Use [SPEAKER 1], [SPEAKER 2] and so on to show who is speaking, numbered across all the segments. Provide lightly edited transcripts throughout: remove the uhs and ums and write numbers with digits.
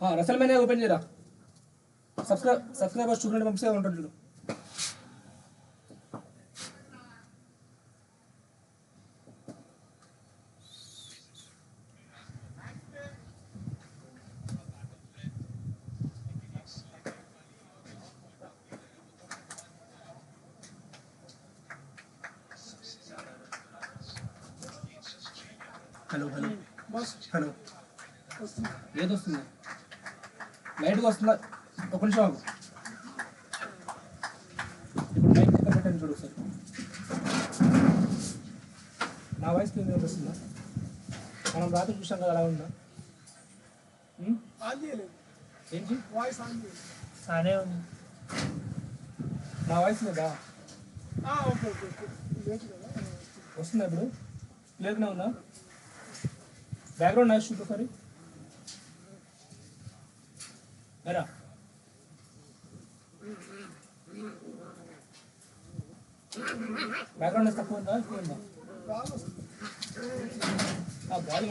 [SPEAKER 1] Russell మేనే open చేయరా. Subscribers చూడండి పంపిస్తే ఉంటాడు చూడు. హలో హలో హలో ఏది వస్తుంది? లైట్గా వస్తుందా? ఒక నిమిషం ఆగు. ఇప్పుడు లైట్ ఎక్కడ పెట్టండి చూడు సార్. నా వాయిస్ క్లియర్ వస్తుందా? మనం రాత్రి చూసాం కదా, అలా ఉందా? ఏంటి వాయిస్ అదే ఉంది. నా వాయిస్ లేదా? వస్తుందా ఇప్పుడు? క్లియర్గానే ఉందా? బ్యాక్గ్రౌండ్ నాయిస్ చూడు ఒకసారి. ఎరా బ్యాక్గ్రౌండ్ నాయిస్ తక్కువ ఉందా ఎక్కువ ఉందా? గాలి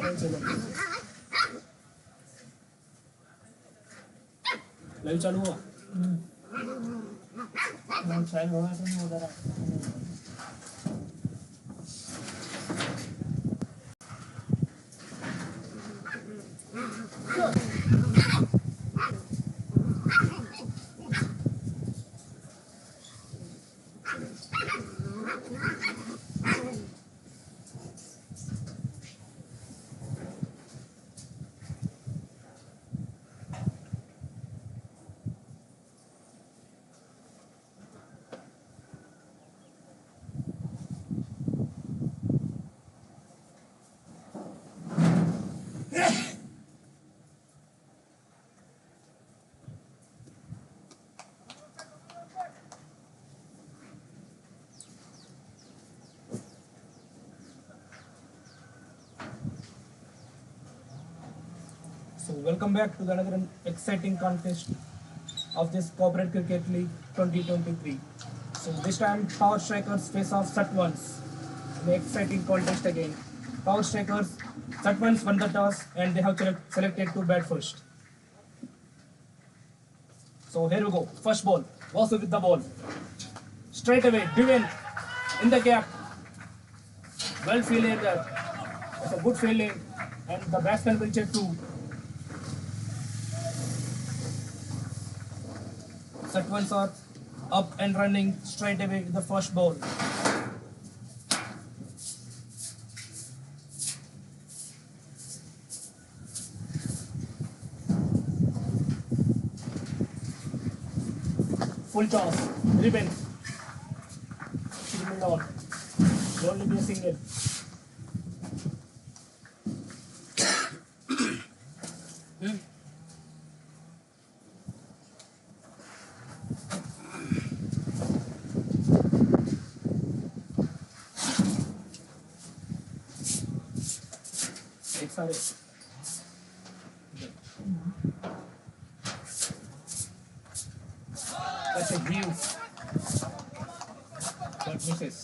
[SPEAKER 1] లైవ్ చాలు हुआ चालू होगा तो नहीं उधर So welcome back to another exciting contest of this Corporate Cricket League 2023. So this time Power Strikers face off Sattvans. An exciting contest again. Power Strikers, Sattvans won the toss and they have selected to bat first. So here we go. First ball. Vasu with the ball. Straight away, driven in the gap. Well fielded there. It's a good fielding and the batsman will check too. Sattvans are up and running straight away with the first ball. Full toss, ribbon, single on, only be a single. Sorry. That's a view. But misses.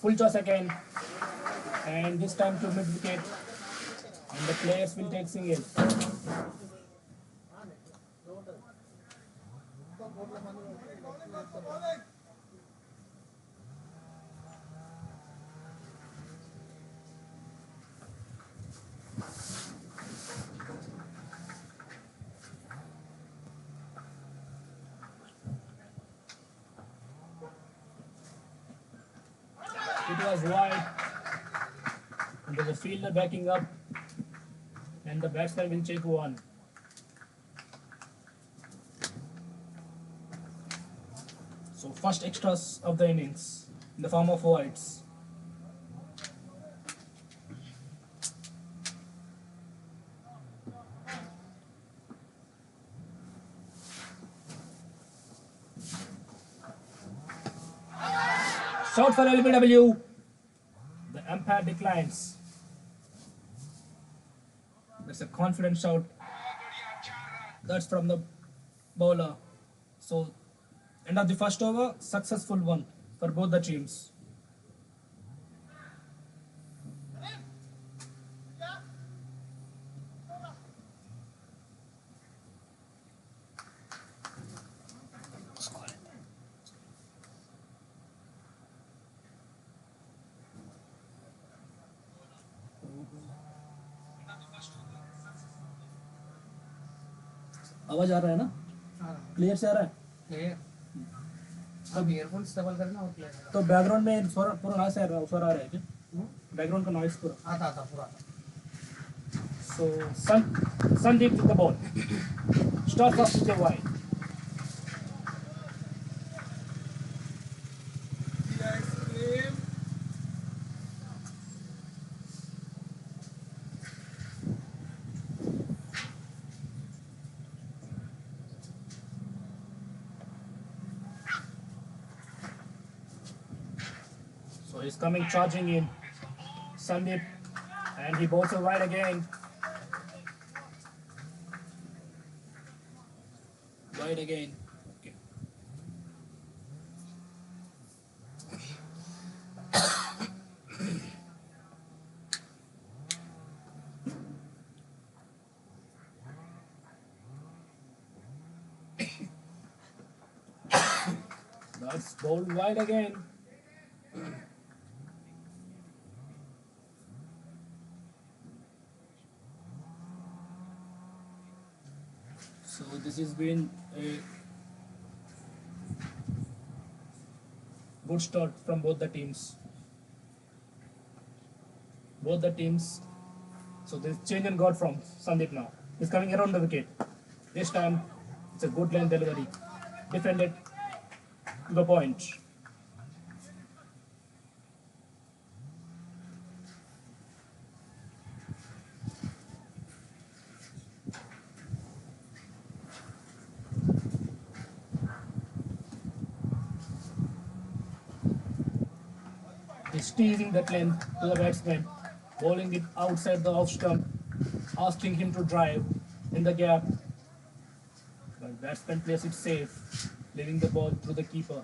[SPEAKER 1] Full toss again, and this time to mid wicket, and the players will take single. It was wide, and there's a fielder backing up, and the batsman will check one. So first extras of the innings in the form of wides. Shot for LBW. The umpire umpire declines. That's a confident shout. That's from the bowler. So, end of the first over, successful one for both the teams. आवाज आ रहा है ना? Clear से आ रहा है?
[SPEAKER 2] Clear. अब earphones double करना और क्लियर।
[SPEAKER 1] तो बैकग्राउंड में स्वर पूरा नॉइस आ रहा है, स्वर आ रहा है क्या? बैकग्राउंड का नॉइस पूरा
[SPEAKER 2] आता पूरा।
[SPEAKER 1] So Sandeep with the ball. Starts off with a wide. So he's coming charging in, Sandeep, and he bowls a wide again. Wide again. Okay. That's bowled wide again. So this has been a good start from both the teams. Both the teams. So this change and got from Sandeep now. He's coming around the wicket. This time it's a good line delivery. Defended to the point. He's teasing that length to the batsman, bowling it outside the off stump, asking him to drive in the gap. But batsman plays it safe, leaving the ball through the keeper.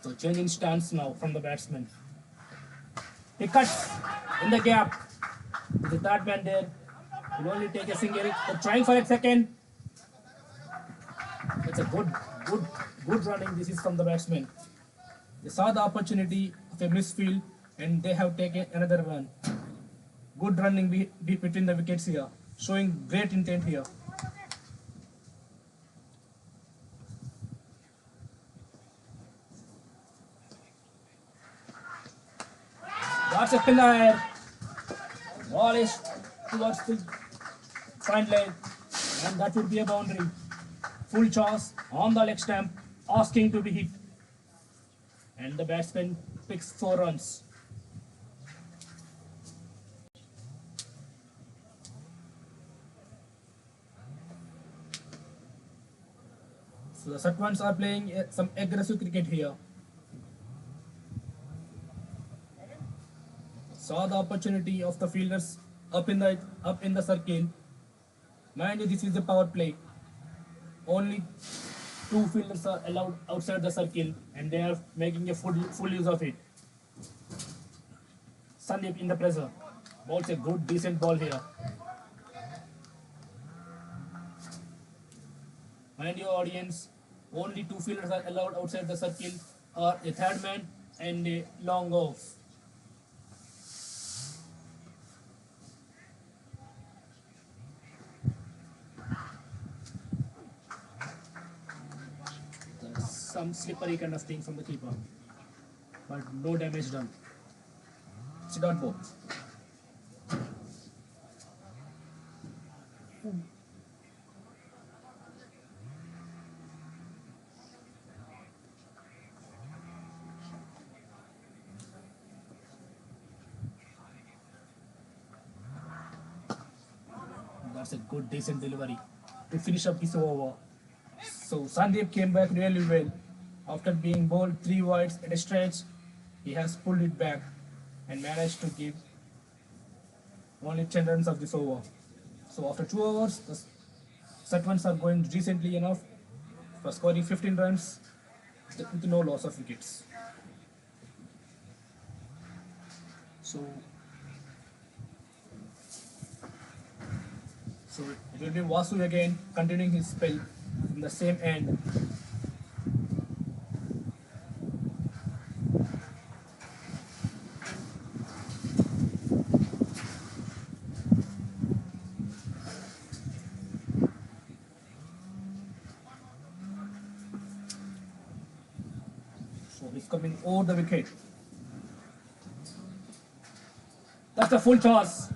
[SPEAKER 1] So changing stance now from the batsman. He cuts in the gap. With the third man there, will only take a single. They're trying for a second. It's a good running. This is from the batsman. They saw the opportunity of a misfield and they have taken another run. Good running between the wickets here, showing great intent here. That's a pillar. Ball is towards the fine line, and that would be a boundary. Full toss on the leg stump, asking to be hit. And the batsman picks 4 runs. So the Sattavans are playing some aggressive cricket here. Saw the opportunity of the fielders up in the circle. Mind you, this is a power play. Only 2 fielders are allowed outside the circle, and they are making a full use of it. Sandeep in the pressure. Bowls a good, decent ball here. Mind your audience, only 2 fielders are allowed outside the circle, or a third man and a long off. There's some slippery kind of thing from the keeper, but no damage done. It's a dot ball. That's a good, decent delivery to finish up this over. So Sandeep came back really well. After being bowled 3 wides at a stretch, he has pulled it back and managed to give only 10 runs of this over. So after 2 overs, the Satvans are going decently enough for scoring 15 runs with no loss of wickets. So, so it will be Vasu again continuing his spell from the same end. So he's coming over the wicket. That's the full toss.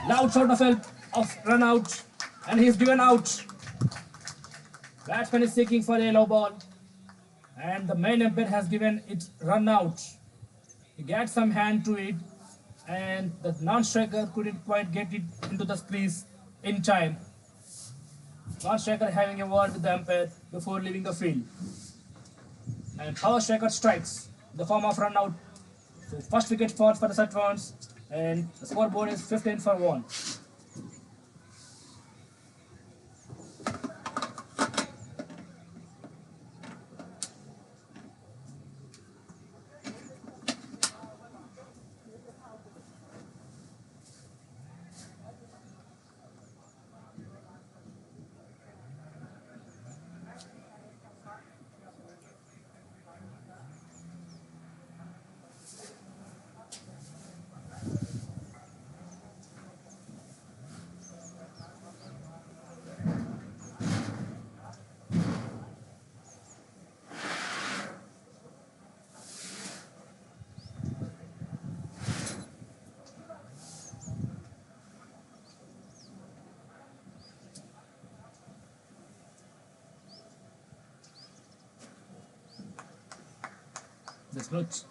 [SPEAKER 1] Loud shot of run out, and he's given out. Batsman is seeking for a yellow ball, and the main umpire has given it run out. He gets some hand to it, and the non-striker couldn't quite get it into the crease in time. Non-striker having a word with the umpire before leaving the field. And power striker strikes in the form of run out. So first wicket falls for the Satvans, and the scoreboard is 15 for 1.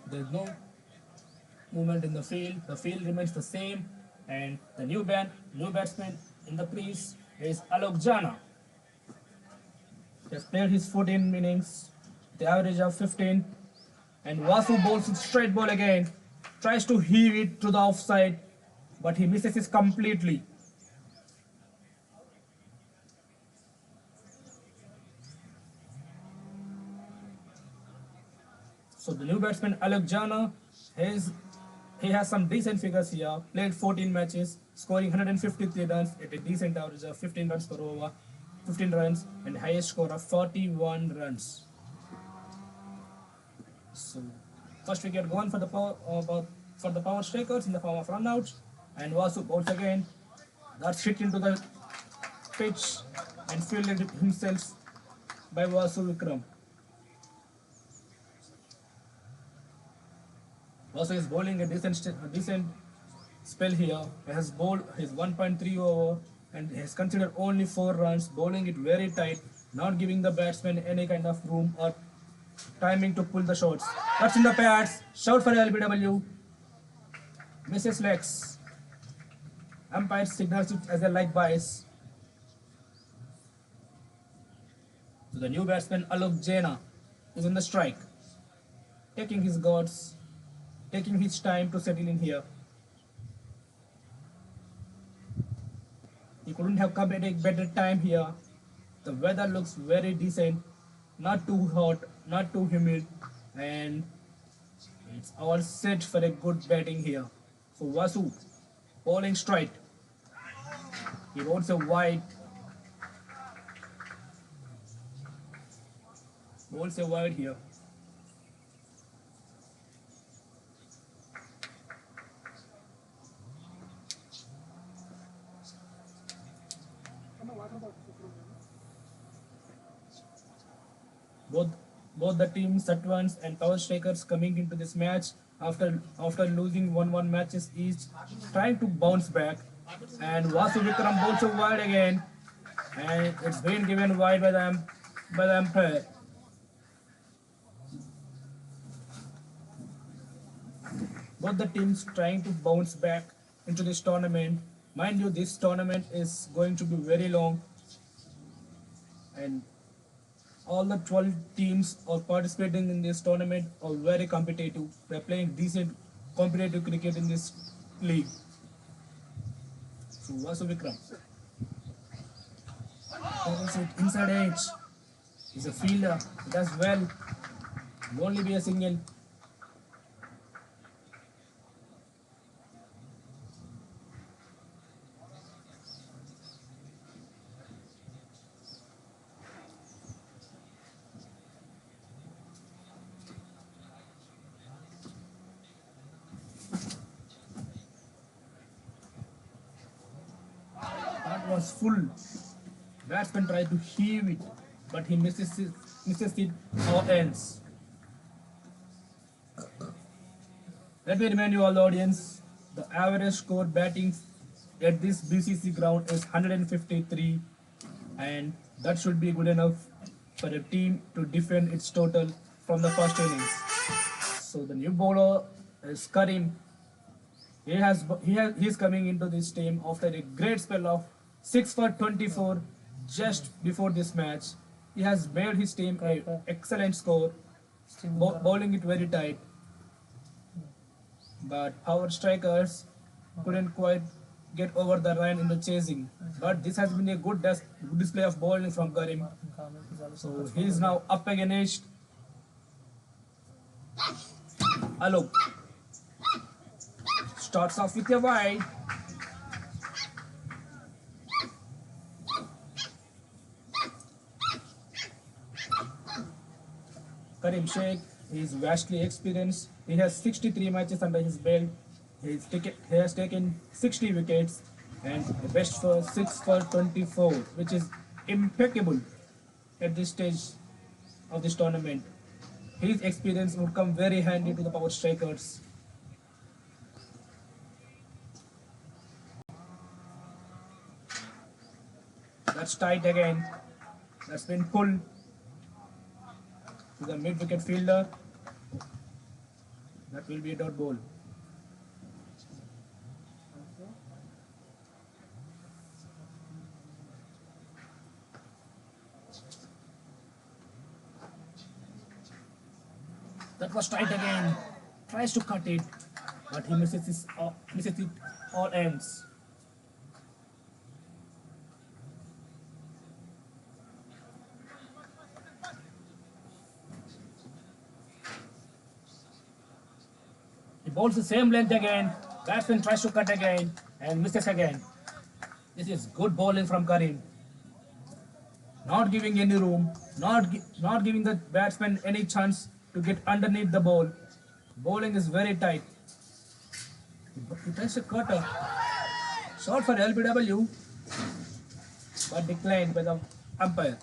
[SPEAKER 1] There's no movement in the field. The field remains the same, and the new batsman in the crease is Alok Jana. He has played his 14 innings, the average of 15, and Vasu bowls with straight ball again, tries to heave it to the offside, but he misses it completely. So the new batsman Alok Jana he has some decent figures here. Played 14 matches, scoring 153 runs at a decent average of 15 runs per over, 15 runs, and highest score of 41 runs. So first wicket gone for the power strikers in the form of run out, and Vasu bowls again. That's hit into the pitch and fielded himself by Vasu Vikram. Vasu is bowling a decent spell here. He has bowled his 1.3 over and has considered only 4 runs, bowling it very tight, not giving the batsman any kind of room or timing to pull the shots. That's in the pads. Shout for LBW. Misses legs. Umpire signals it as a leg bias. So the new batsman Alok Jana is in the strike, taking his guards, taking his time to settle in here. He couldn't have come at a better time here. The weather looks very decent, not too hot, not too humid, and it's all set for a good batting here. So Vasu, bowling straight. He rolls a wide. Rolls a wide here. Both the teams, Satvans and Power Strikers, coming into this match after losing 1-1 matches each, trying to bounce back. And Vasu Vikram bowls a wide again, and it's been given wide by the umpire. Both the teams trying to bounce back into this tournament. Mind you, this tournament is going to be very long, and All the 12 teams are participating in this tournament are very competitive. They're playing decent competitive cricket in this league. So Vasu Vikram. Tackles it inside edge. He's a fielder. He does well. Will only be a single. That was full. Batsman tried to heave it, but he misses it or ends. Let me remind you all the audience, the average score batting at this BCC ground is 153 and that should be good enough for a team to defend its total from the first innings. So the new bowler is Karim. He's coming into this team after a great spell of 6 for 24 just before this match. He has made his team an excellent score, bowling it very tight. But our strikers couldn't quite get over the line in the chasing. But this has been a good display of bowling from Karim. So he is now up against Alok. Starts off with a wide. Karim Sheikh is vastly experienced. He has 63 matches under his belt. He has taken 60 wickets and the best for 6 for 24, which is impeccable at this stage of this tournament. His experience would come very handy to the power strikers. That's tight again. That's been pulled to the mid-wicket fielder. That will be a dot ball. That was tight again. Tries to cut it, but he misses it all ends. He bowls the same length again. Batsman tries to cut again and misses again. This is good bowling from Karim. Not giving any room, not giving the batsman any chance to get underneath the ball. Bowling is very tight. He tries to cut a shot for LBW, but declined by the umpire.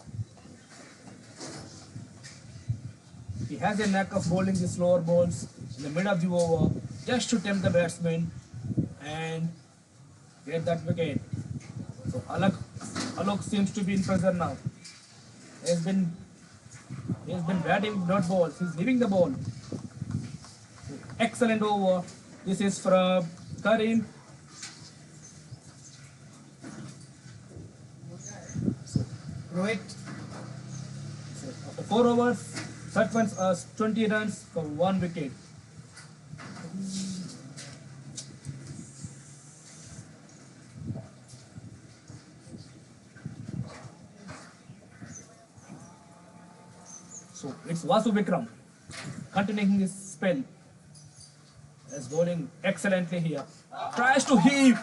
[SPEAKER 1] He has a knack of bowling the slower balls in the middle of the over just to tempt the batsman and get that wicket. So Alok seems to be in pressure now. He has been batting dot balls. He's leaving the ball. Excellent over. This is from Karim.
[SPEAKER 2] Rohit.
[SPEAKER 1] So after 4 overs, Sattavan has 20 runs for 1 wicket. So it's Vasu Vikram continuing his spell. Is bowling excellently here. Tries to heave.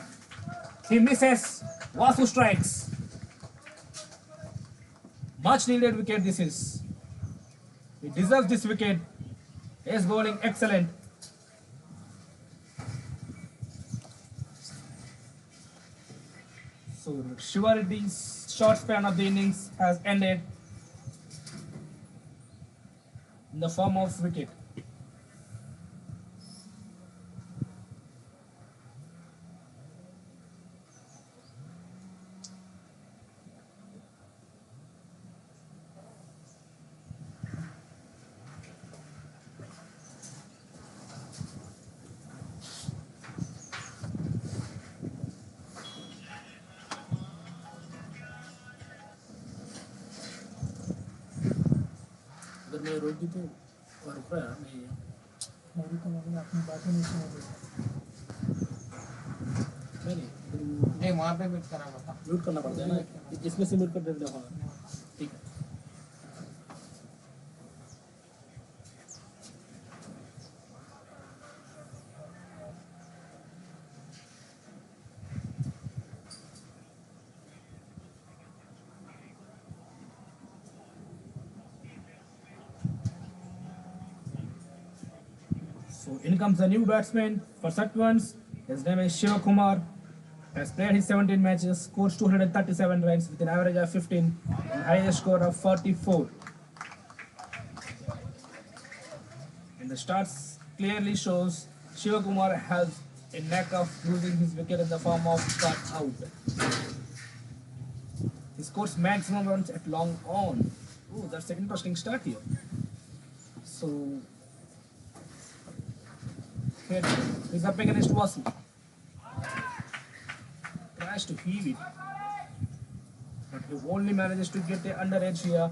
[SPEAKER 1] He misses. Vasu strikes. Much needed wicket this is. He deserves this wicket. He is bowling excellent. So Shivareddy's short span of the innings has ended in the form of wicket. अगर मैं रोक दी तो और रुक रहा है नहीं है।
[SPEAKER 3] मेरी तो मैंने अपनी बातें नहीं सुनी।
[SPEAKER 1] नहीं
[SPEAKER 2] नहीं वहाँ पे म्यूट करा हुआ था।
[SPEAKER 1] म्यूट करना पड़ता है ना, इसमें से म्यूट कर देते हैं। हाँ ठीक है। So in comes the new batsman for Sattavans. His name is Shiva Kumar. Has played his 17 matches, scores 237 runs with an average of 15 and highest score of 44. And the stats clearly shows Shiva Kumar has a knack of losing his wicket in the form of cut out. He scores maximum runs at long on. Oh, that's an interesting start here. So here he's up against Vasu. Tries to heave it, but he only manages to get the under edge here.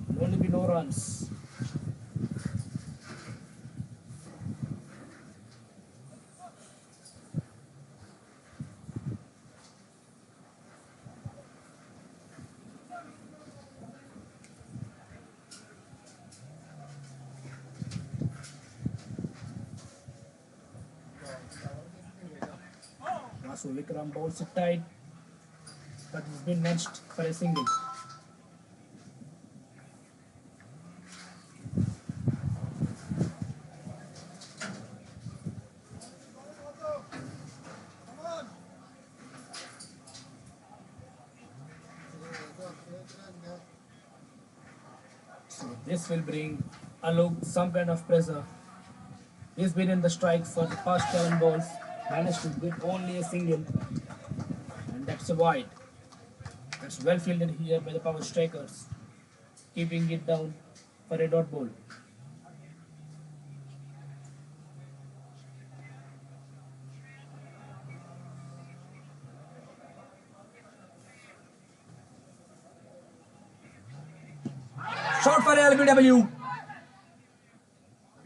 [SPEAKER 1] Will only be no runs. Vasu Vikram bowls it tight, but he's been matched for a single. So this will bring Alok some kind of pressure. He's been in the strike for the past 7 balls, managed to get only a single, and that's a wide. That's well fielded here by the power strikers, keeping it down for a dot ball. Shot for LBW.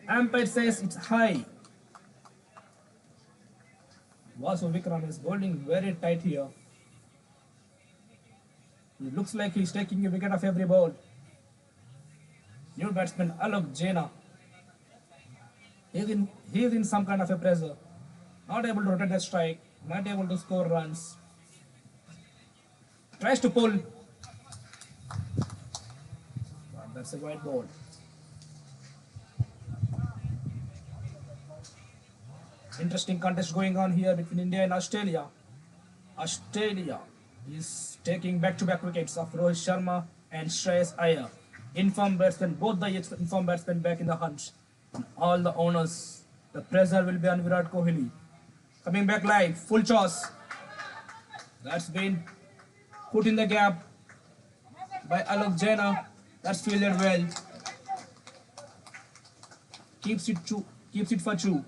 [SPEAKER 1] Umpire says it's high. Vasu Vikram is holding very tight here. It looks like he's taking a wicket of every ball. New batsman Alok Jaina. He's in some kind of a pressure. Not able to rotate the strike. Not able to score runs. Tries to pull. But that's a wide ball. Interesting contest going on here between India and Australia. Australia is taking back-to-back wickets of Rohit Sharma and Shreyas Iyer. Informed batsmen, both the informed batsmen back in the hunt. And all the owners, the pressure will be on Virat Kohli. Coming back live, full toss. That's been put in the gap by Alok Jaina. That's fielded well. Keeps it for 2.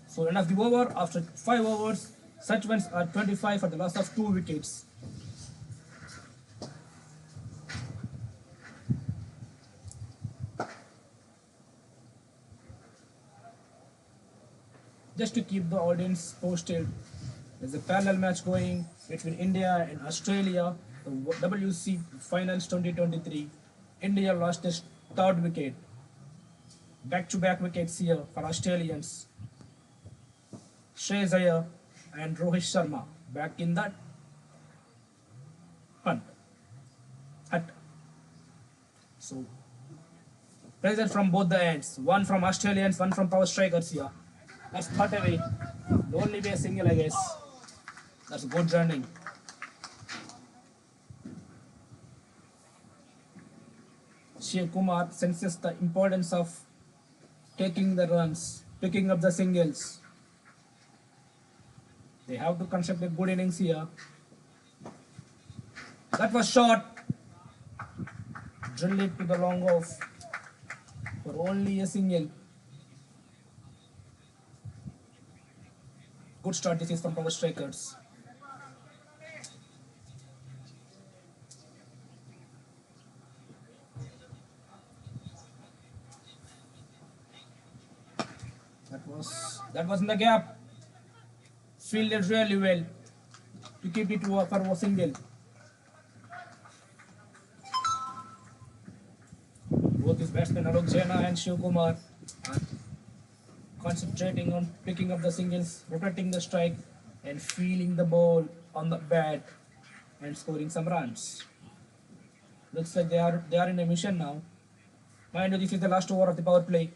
[SPEAKER 1] So end of the over, after 5 overs, Sattavans are 25 for the loss of 2 wickets. Just to keep the audience posted, there's a parallel match going between India and Australia, the WC Finals 2023. India lost its 3rd wicket. Back-to-back wickets here for Australians. Shreyas Iyer and Rohit Sharma back in that hunt. So pressure from both the ends. One from Australians, one from power strikers here. That's thought away. It'll only be a single, I guess. That's good running. Shiv Kumar senses the importance of taking the runs, picking up the singles. They have to construct a good innings here. That was short. Drill it to the long off for only a single. Good start this is from power strikers. That was in the gap. Fielded really well to keep it for a single. Both his batsmen Alok Jaina and Shiv Kumar are concentrating on picking up the singles, rotating the strike, and feeling the ball on the bat and scoring some runs. Looks like they are in a mission now. Mind you, this is the last over of the power play.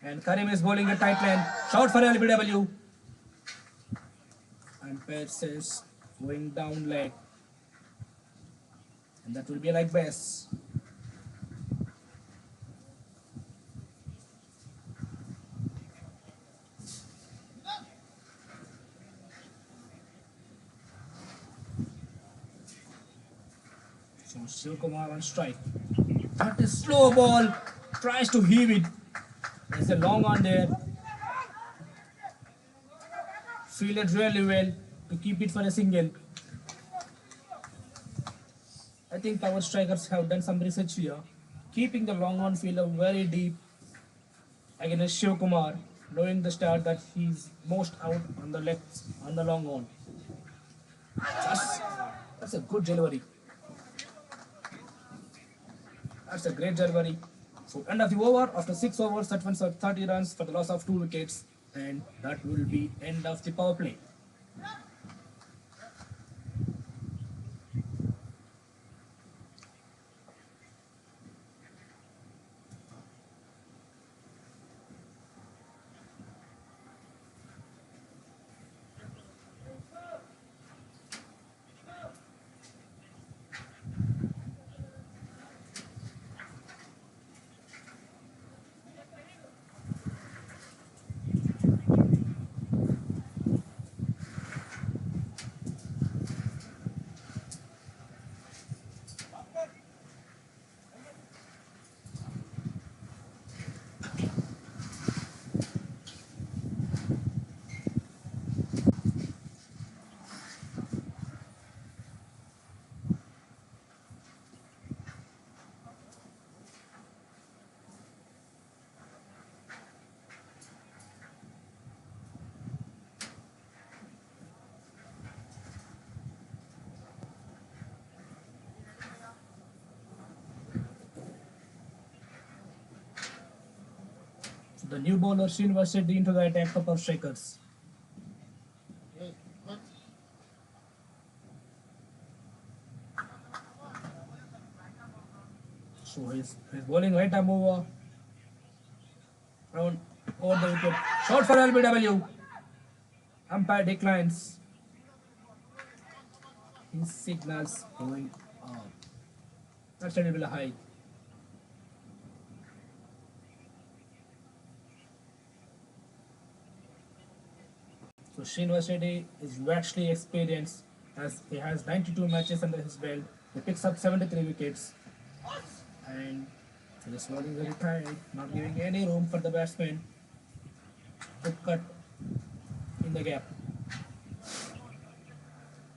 [SPEAKER 1] And Karim is bowling a tight line. Shot for LBW. And Pet says going down leg. And that will be like best. So Shiv Kumar on strike. That is slow ball. Tries to heave it. There's a long on there. Fielded really well to keep it for a single. I think our strikers have done some research here. Keeping the long on fielder very deep against Shiv Kumar, knowing the start that he's most out on the left on the long on. That's a good delivery. That's a great delivery. So end of the over, after 6 overs, that one's 30 runs for the loss of 2 wickets, and that will be end of the power play. So the new bowler Srinivas Reddy into the attack for Perth strikers. So he's bowling right arm over around over the wicket. Shot for LBW. Umpire declines. His signals going up. That's a little high. So Srinivas Reddy is vastly experienced as he has 92 matches under his belt. He picks up 73 wickets. And he is bowling very tight, not giving any room for the batsman to cut in the gap.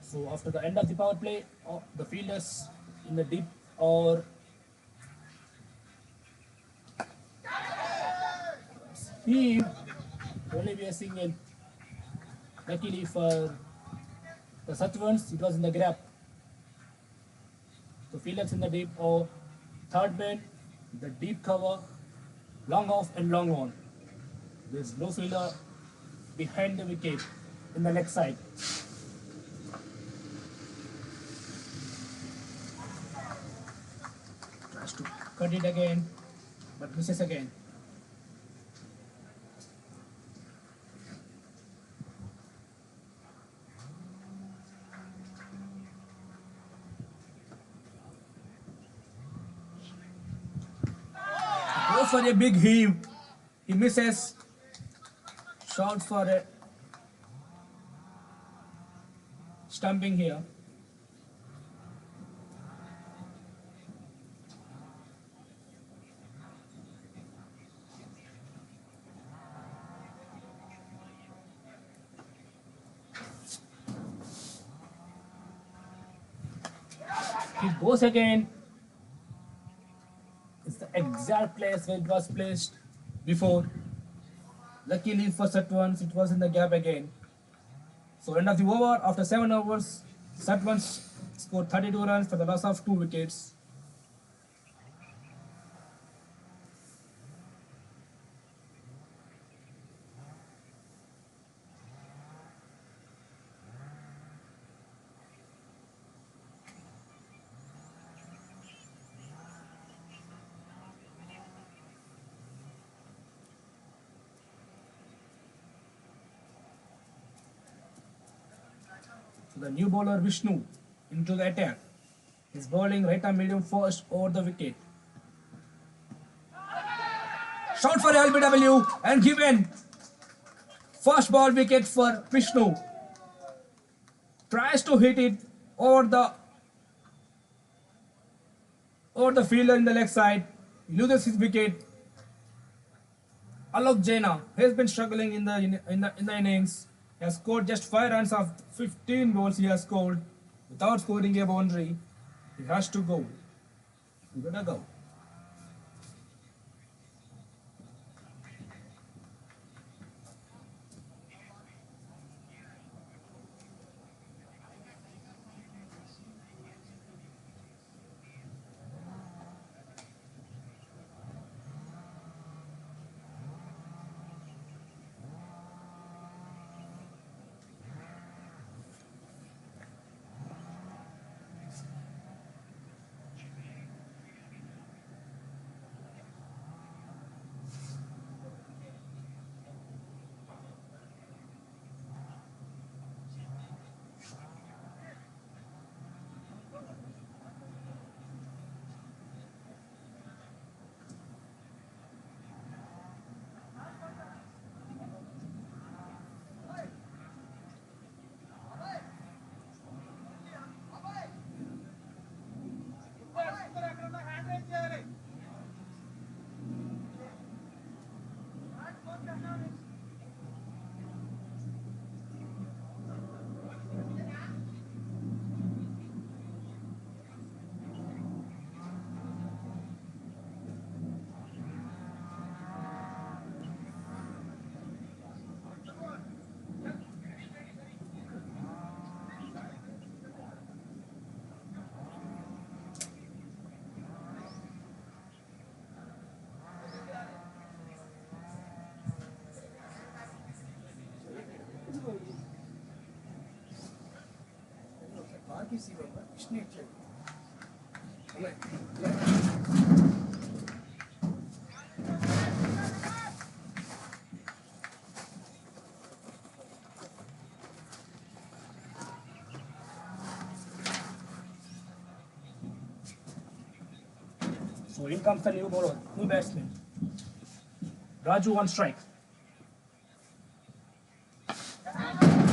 [SPEAKER 1] So after the end of the power play, the fielders in the deep or he only be a single. Luckily for the Sattavans, it was in the gap. So fielders in the deep or third man, the deep cover, long off and long on. There's no fielder behind the wicket in the leg side. Tries to cut it again, but misses again. Goes for a big heave. He misses. Shot for a stumping here. He goes again. It's the exact place where it was placed before. Luckily for Sattavans, it was in the gap again. So end of the over, after 7 overs, Sattavans scored 32 runs for the loss of 2 wickets. The new bowler Vishnu into the attack. He's bowling right arm medium first over the wicket. Shot for LBW and given. First ball wicket for Vishnu. Tries to hit it over the fielder in the leg side. Loses his wicket. Alok Jaina has been struggling in the innings. He has scored just 5 runs of 15 balls he has scored without scoring a boundary. He has to go. He better go. So in comes the new bowler, new batsman. Raju on strike.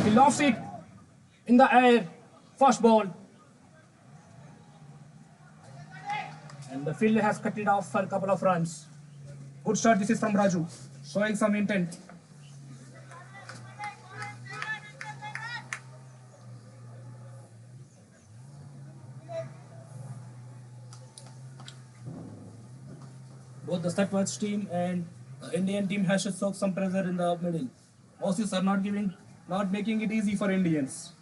[SPEAKER 1] He lofts it in the air. First ball. And the fielder has cut it off for a couple of runs. Good start this is from Raju. Showing some intent. Both the Sattavans team and the Indian team has to show some pressure in the middle. Aussies are not making it easy for Indians.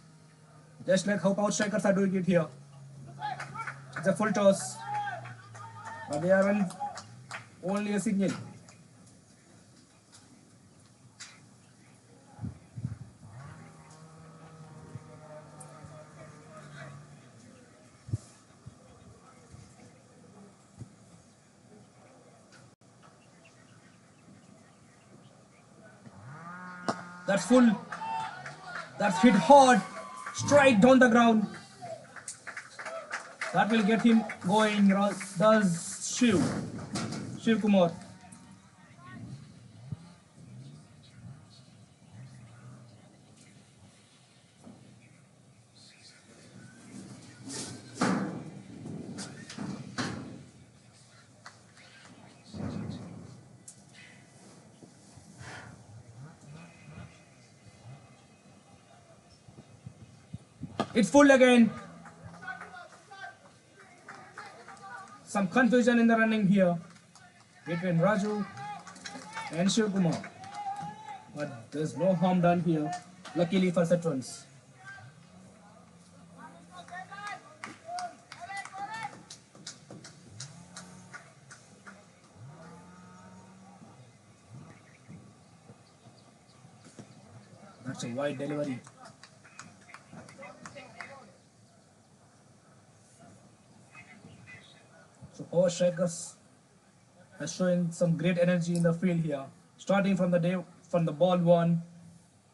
[SPEAKER 1] Just like how power strikers are doing it here. It's a full toss. But they are only a single. That's full. That's hit hard. Straight down the ground. That will get him going. Does Shiv Kumar. It's full again. Some confusion in the running here between Raju and Shiv Kumar. But there's no harm done here. Luckily for Sattavans. That's a wide delivery. So our strikers are showing some great energy in the field here. Starting from the ball one,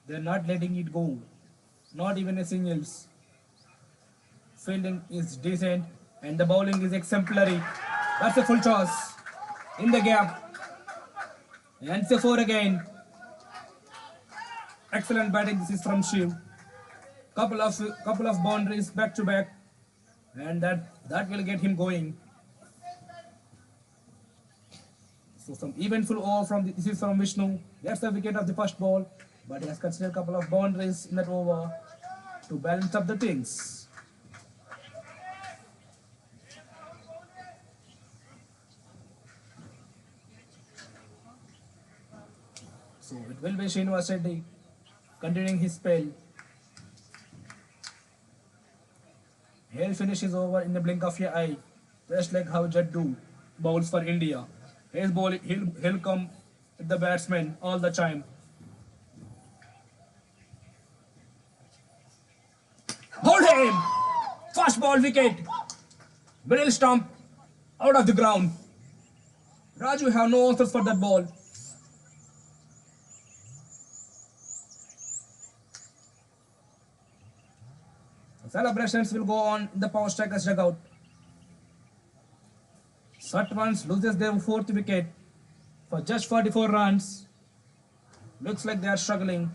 [SPEAKER 1] they're not letting it go. Not even a singles. Fielding is decent and the bowling is exemplary. That's a full toss in the gap. And it's a four again. Excellent batting. This is from Shiv. Couple of boundaries back to back, and that will get him going. So some eventful over this is from Vishnu. That's the wicket of the first ball, but he has considered a couple of boundaries in that over to balance up the things. So it will be Srinivas Reddy continuing his spell. He'll finish his over in the blink of your eye, just like how Jaddu bowls for India. He'll come with the batsman all the time. Hold him! Fast ball wicket. Middle stump out of the ground. Raju have no answers for that ball. Celebrations will go on in the power strikers dugout. Sattavans loses their fourth wicket for just 44 runs. Looks like they are struggling.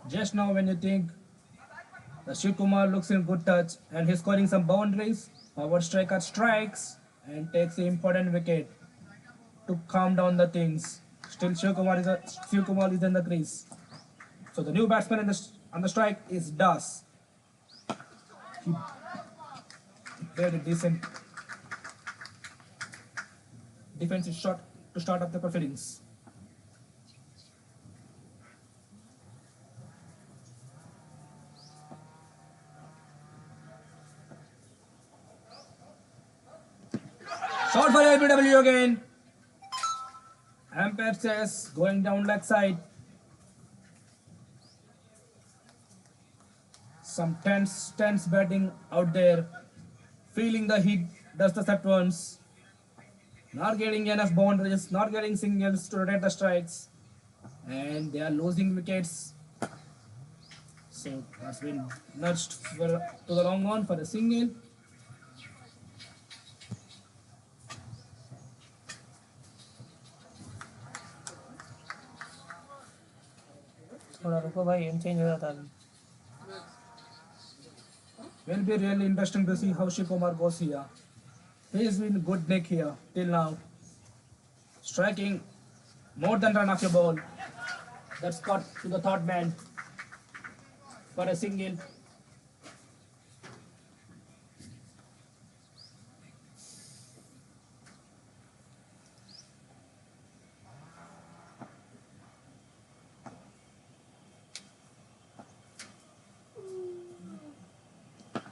[SPEAKER 1] Just now when you think the Shiv Kumar looks in good touch and he's scoring some boundaries, our striker strikes and takes the important wicket to calm down the things. Still Shiv Kumar is in the crease. So the new batsman on the strike is Das. He played a decent defensive shot to start up the proceedings. Shot for LBW again. Umpire says going down leg side. Some tense batting out there. Feeling the heat does the Sattavans. Not getting enough boundaries, not getting singles to rotate the strikes. And they are losing wickets. So that's been nudged to the long one for a single.
[SPEAKER 3] थोड़ा रुको भाई M change हो जाता अभी
[SPEAKER 1] Will be really interesting to see how Shiv Kumar goes here. He has been good nick here till now. Striking more than run of your ball. That's cut to the third man for a single.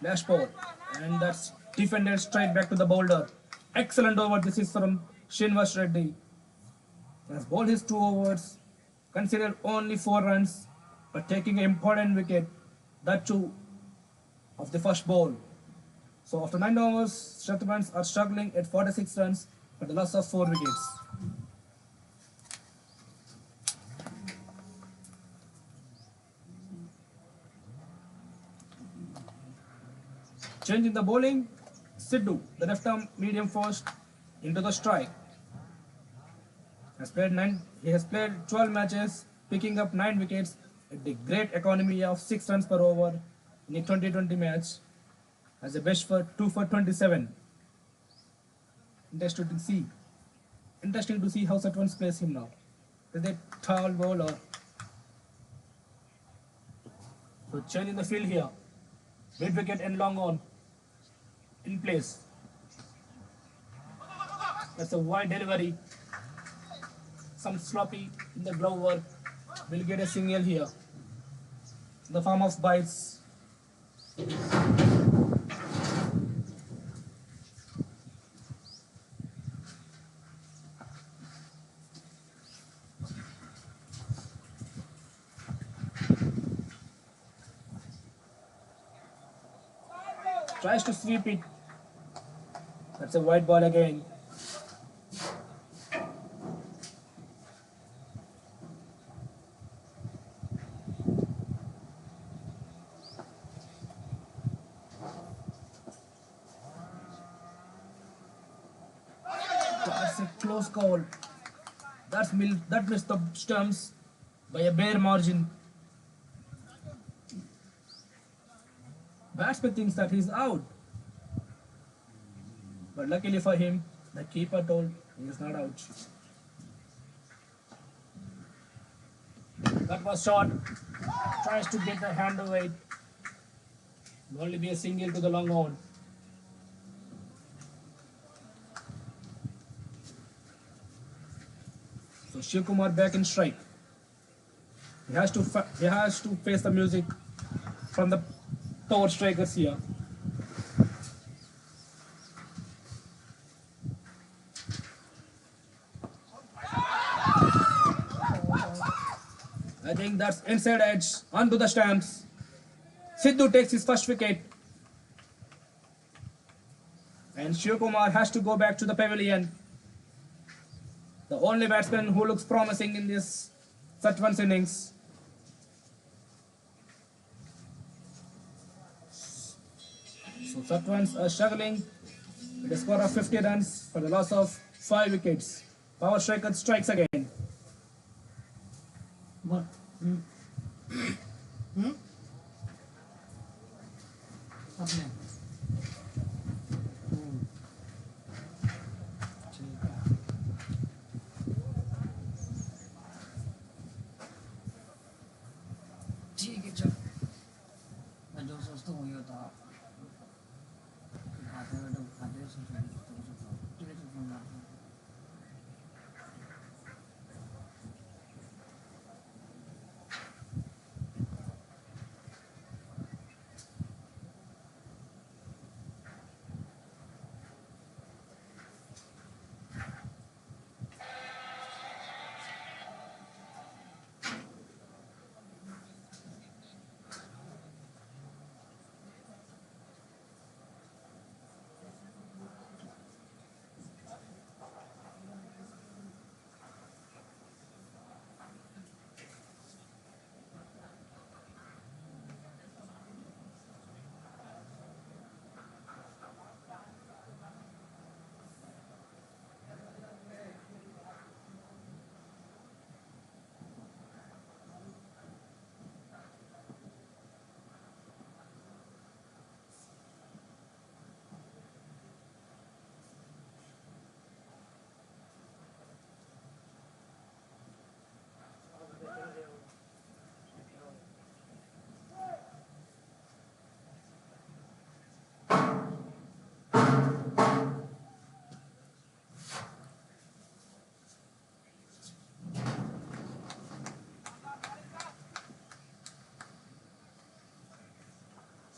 [SPEAKER 1] Last ball And that's defended straight back to the bowler. Excellent over. This is from Srinivas Reddy. Has bowled his 2 overs, considered only 4 runs, but taking an important wicket. That too of the first ball. So after 9 overs, Sattavans are struggling at 46 runs for the loss of 4 wickets. Changing the bowling, Sidhu, the left-arm medium first, into the strike. He has played 12 matches, picking up 9 wickets at the great economy of 6 runs per over in a 2020 match. Has a best for 2 for 27. Interesting to see. Interesting to see how Sattavans plays him now. Is a tall bowler. So changing the field here. Mid wicket and long on. In place. That's a wide delivery. Some sloppy in the glove work. Will get a single here. In the form of bites. Tries to sweep it. That's a white ball again. That's a close call. That missed the stumps by a bare margin. Batsman thinks that he's out. But luckily for him, the keeper told he is not out. That was short. Tries to get the hand away. Will only be a single to the long on. So Shiv Kumar back in strike. He has to face the music from the power strikers here. I think that's inside edge onto the stamps. Sidhu takes his first wicket. And Shiv Kumar has to go back to the pavilion. The only batsman who looks promising in this Sattavans innings. So Sattavans are struggling with a score of 50 runs for the loss of 5 wickets. Power striker strikes again.
[SPEAKER 2] What? आपने ठीक है चल मैं जो सोचता हूँ ये होता खाते हुए तो खाते हुए सोच रही हूँ ठीक है फोन ला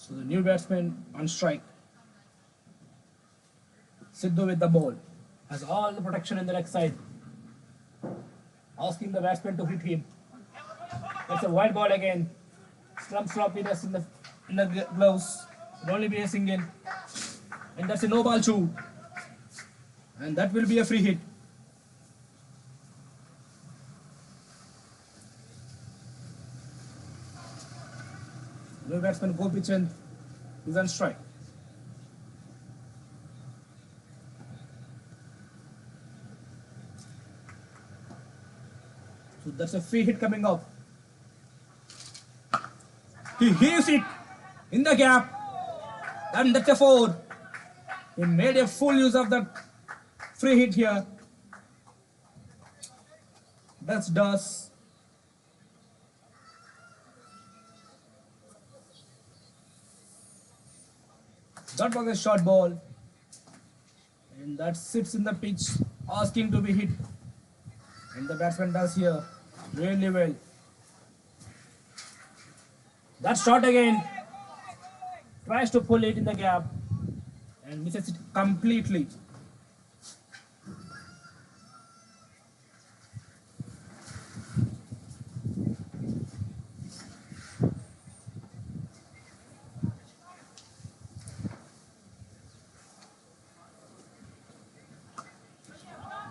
[SPEAKER 1] So the new batsman on strike. Sidhu with the ball. Has all the protection in the leg side. Asking the batsman to hit him. It's a wide ball again. Some sloppiness in the gloves. It'll only be a single. And that's a no ball two. And that will be a free hit. No batsman go pitch and is on strike. So that's a free hit coming up. He heaves it in the gap. And that's a four. He made a full use of that free hit here. That's does. That was a short ball. And that sits in the pitch, asking to be hit. And the batsman does here really well. That shot again. Tries to pull it in the gap and misses it completely.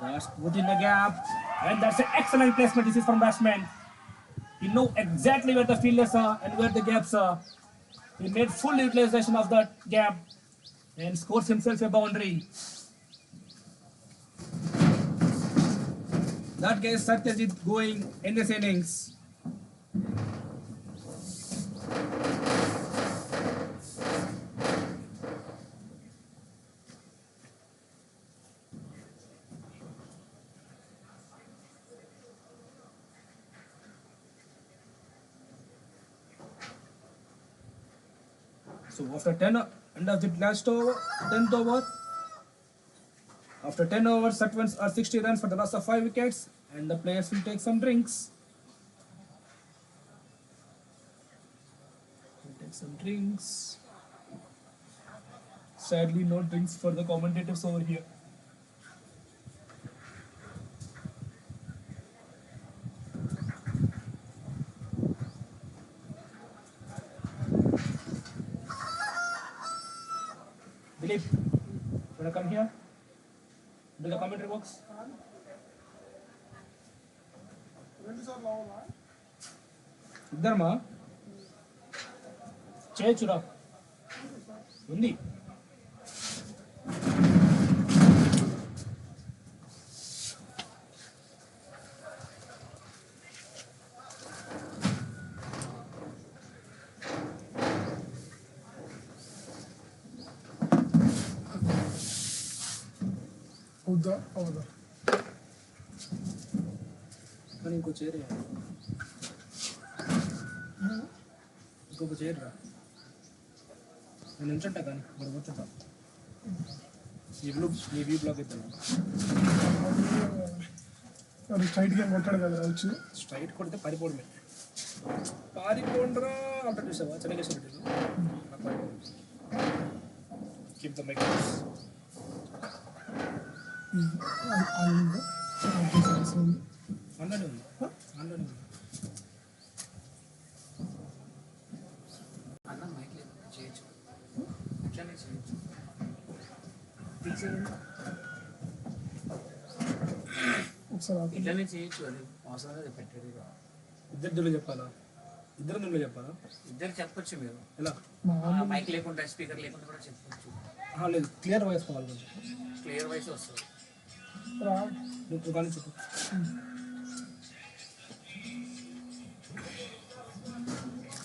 [SPEAKER 1] That's put in the gap, and that's an excellent placement. This is from batsman. He knows exactly where the fielders are and where the gaps are. He made full utilization of that gap and scores himself a boundary. That gets Satyajit going in this innings. So after 10 end of the last over, 10th over, after 10 overs, Sattavans are 60 runs for the loss of 5 wickets, and the players will take some drinks. We'll take some drinks. Sadly, no drinks for the commentators over here. Dilip, wanna come here? Do the commentary box. ఇద్దరమా చేయొచ్చురా ఉంది అవుదా కానీ ఇంకో chair ఇంకొక chair రా నేను నిల్చుంటా కానీ ఇక్కడ కూర్చుంటా ఈ వ్యూ బ్లాక్ అవుతాను
[SPEAKER 4] అది స్ట్రైట్గా కొట్టాడు కదా వచ్చి
[SPEAKER 1] స్ట్రైట్ కొడితే పారిపోవడమే పారిపోండ్రా అంట చూసావా Chennakeshwara keep the mike online ఉంది ఆన్లైన్ ఉంది
[SPEAKER 2] అన్న మైక్ లేదు చేయొచ్చు అట్లనే చేయొచ్చు
[SPEAKER 4] ఒకసారి
[SPEAKER 2] ఇట్లనే చేయొచ్చు అది అవసరం లేదు పెట్టేది
[SPEAKER 1] ఇద్దరు దుళ్ళు చెప్పాలా ఇద్దరు దుళ్ళు చెప్పాలా
[SPEAKER 2] ఇద్దరు చెప్పొచ్చు మీరు
[SPEAKER 1] ఎలా
[SPEAKER 2] మైక్ లేకుండా స్పీకర్ లేకుండా కూడా చెప్పొచ్చు
[SPEAKER 1] లేదు క్లియర్ వాయిస్ కావాలి కొంచెం
[SPEAKER 2] క్లియర్ వాయిస్ వస్తుంది
[SPEAKER 1] నువ్వు కానీ చెప్పు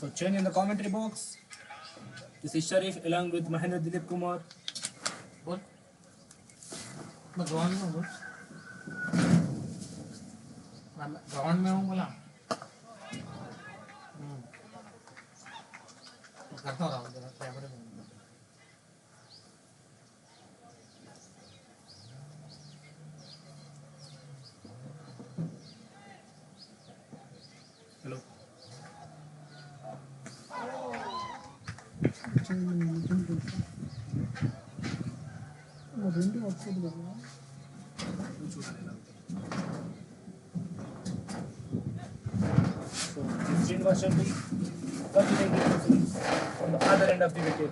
[SPEAKER 1] So change in the commentary box. This is Sharif along with Mahendra Dilip Kumar.
[SPEAKER 2] बोल मैं ग्राउंड में हूँ ग्राउंड में हूँ बोला करता हूँ जरा कैमरे में
[SPEAKER 1] Hello.
[SPEAKER 4] రెండు వస్తుంది కదా.
[SPEAKER 1] So this Srinivas should be continuing the proceedings on the other end of the wicket.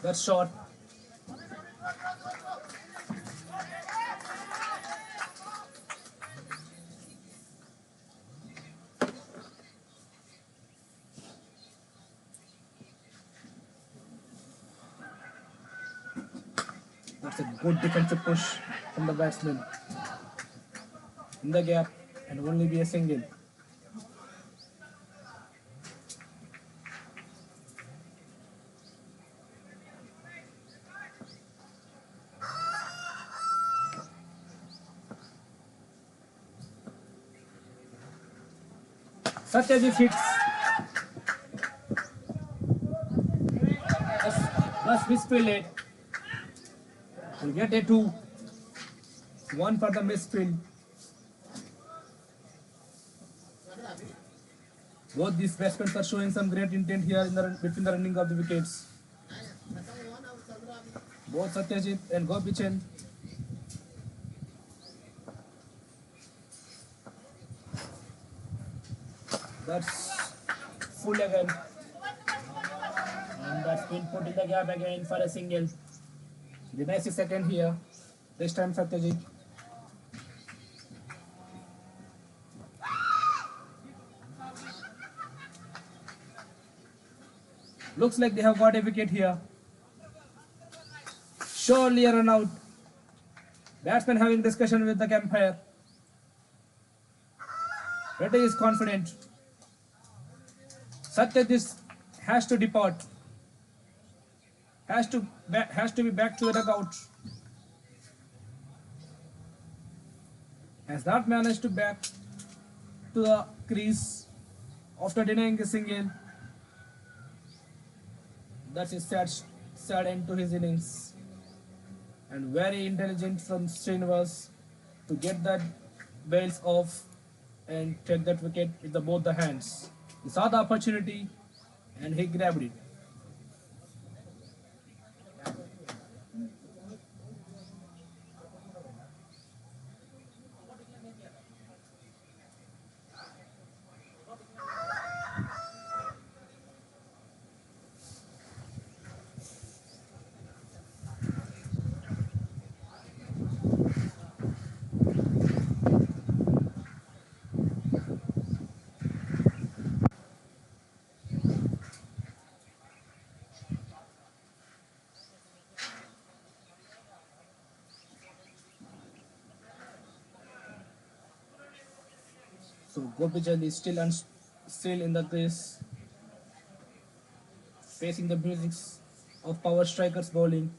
[SPEAKER 1] That's short. That's a good defensive push from the batsman. In the gap and only be a single. Satyajit hits. Must misfield it. Will get a 2. 1 for the misfield. Both these batsmen are showing some great intent here in between the running of the wickets. Both Satyajit and Gopichan. That's full again. And that's been put in the gap again for a single. The nice second here. This time Satyajit. Looks like they have got a wicket here. Surely a run out. Batsman having discussion with the umpire. Reddy is confident. Satyajit has to depart. Has to be back to the dugout. Has not managed to back to the crease after denying a single. That's a sad end to his innings. And very intelligent from Srinivas to get that bails off and take that wicket with both the hands. He saw the opportunity and he grabbed it. So Gopichan is still in the crease, facing the music of power strikers bowling.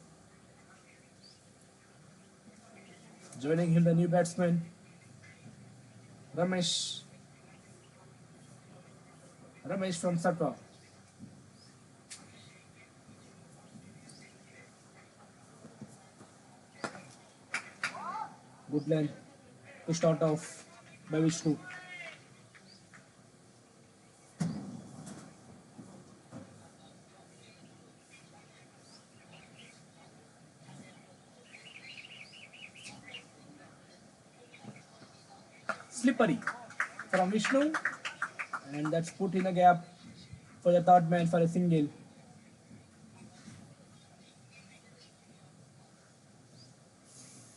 [SPEAKER 1] Joining him the new batsman Ramesh from Sattavan. Good length to start off by Vishnu. Slippery from Vishnu, and that's put in a gap for the third man for a single.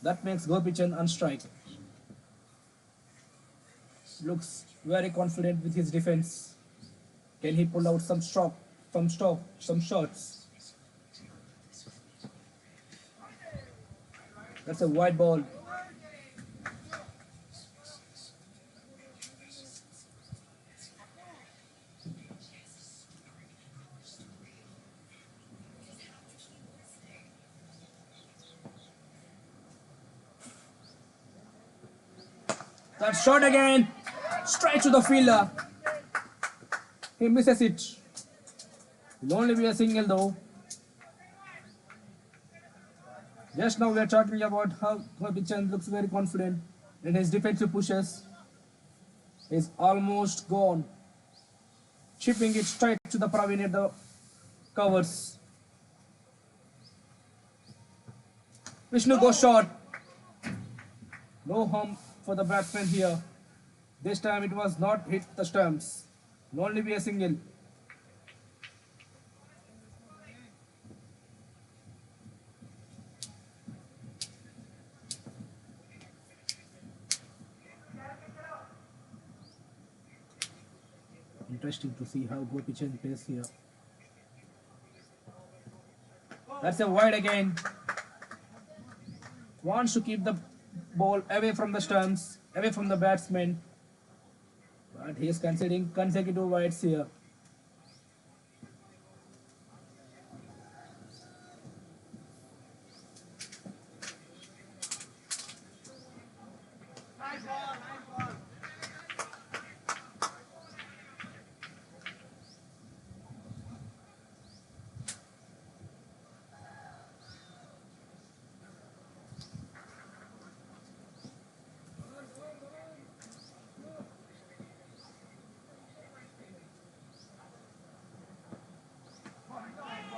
[SPEAKER 1] That makes Gopichan unstrike. Looks very confident with his defense. Can he pull out some shots? That's a wide ball. That shot again, straight to the fielder. He misses it. Will only be a single though. Just now we are talking about how Gopichan looks very confident in his defensive pushes. He's almost gone, chipping it straight to the Praveen at the covers. Vishnu goes short. No harm for the batsman here. This time it was not hit the stumps. Will only be a single. Interesting to see how Gopichan plays here. That's a wide again. Wants to keep the ball away from the stumps, away from the batsman. But he is considering consecutive wides here.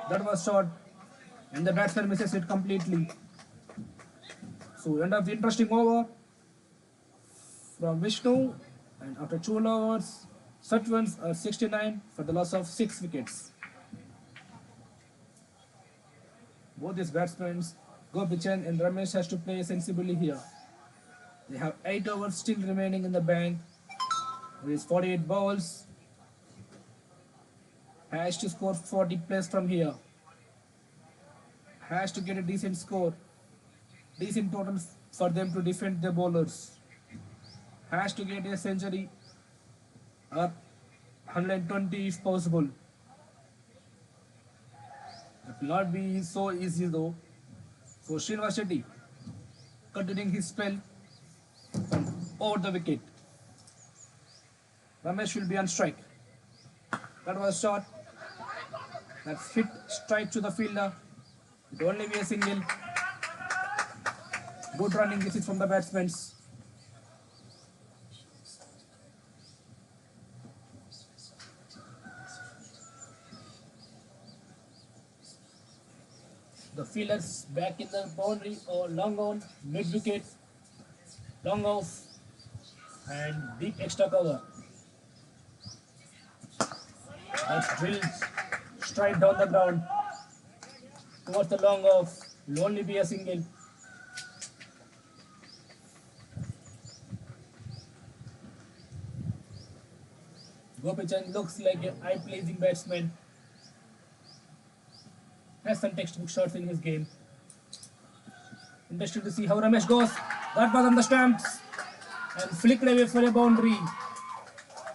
[SPEAKER 1] That was short, and the batsman misses it completely. So end of the interesting over from Vishnu, and after 2 overs, Sattavans are 69 for the loss of 6 wickets. Both these batsmen, Gopichan and Ramesh, has to play sensibly here. They have 8 overs still remaining in the bank. There is 48 balls. Has to score 40 plus from here. Has to get a decent score. Decent total for them to defend the bowlers. Has to get a century or 120 if possible. It will not be so easy though. So Srinivas Shetty continuing his spell from over the wicket. Ramesh will be on strike. That was short. That's hit straight to the fielder. It will only be a single. Good running this is from the batsmen. The fielders back in the boundary or long on, mid wicket, long off, and deep extra cover. That's drilled straight down the ground towards the long off. Will only be a single. Gopichan looks like an eye-pleasing batsman. Has some textbook shots in his game. Interesting to see how Ramesh goes. That was on the stumps and flicked away for a boundary.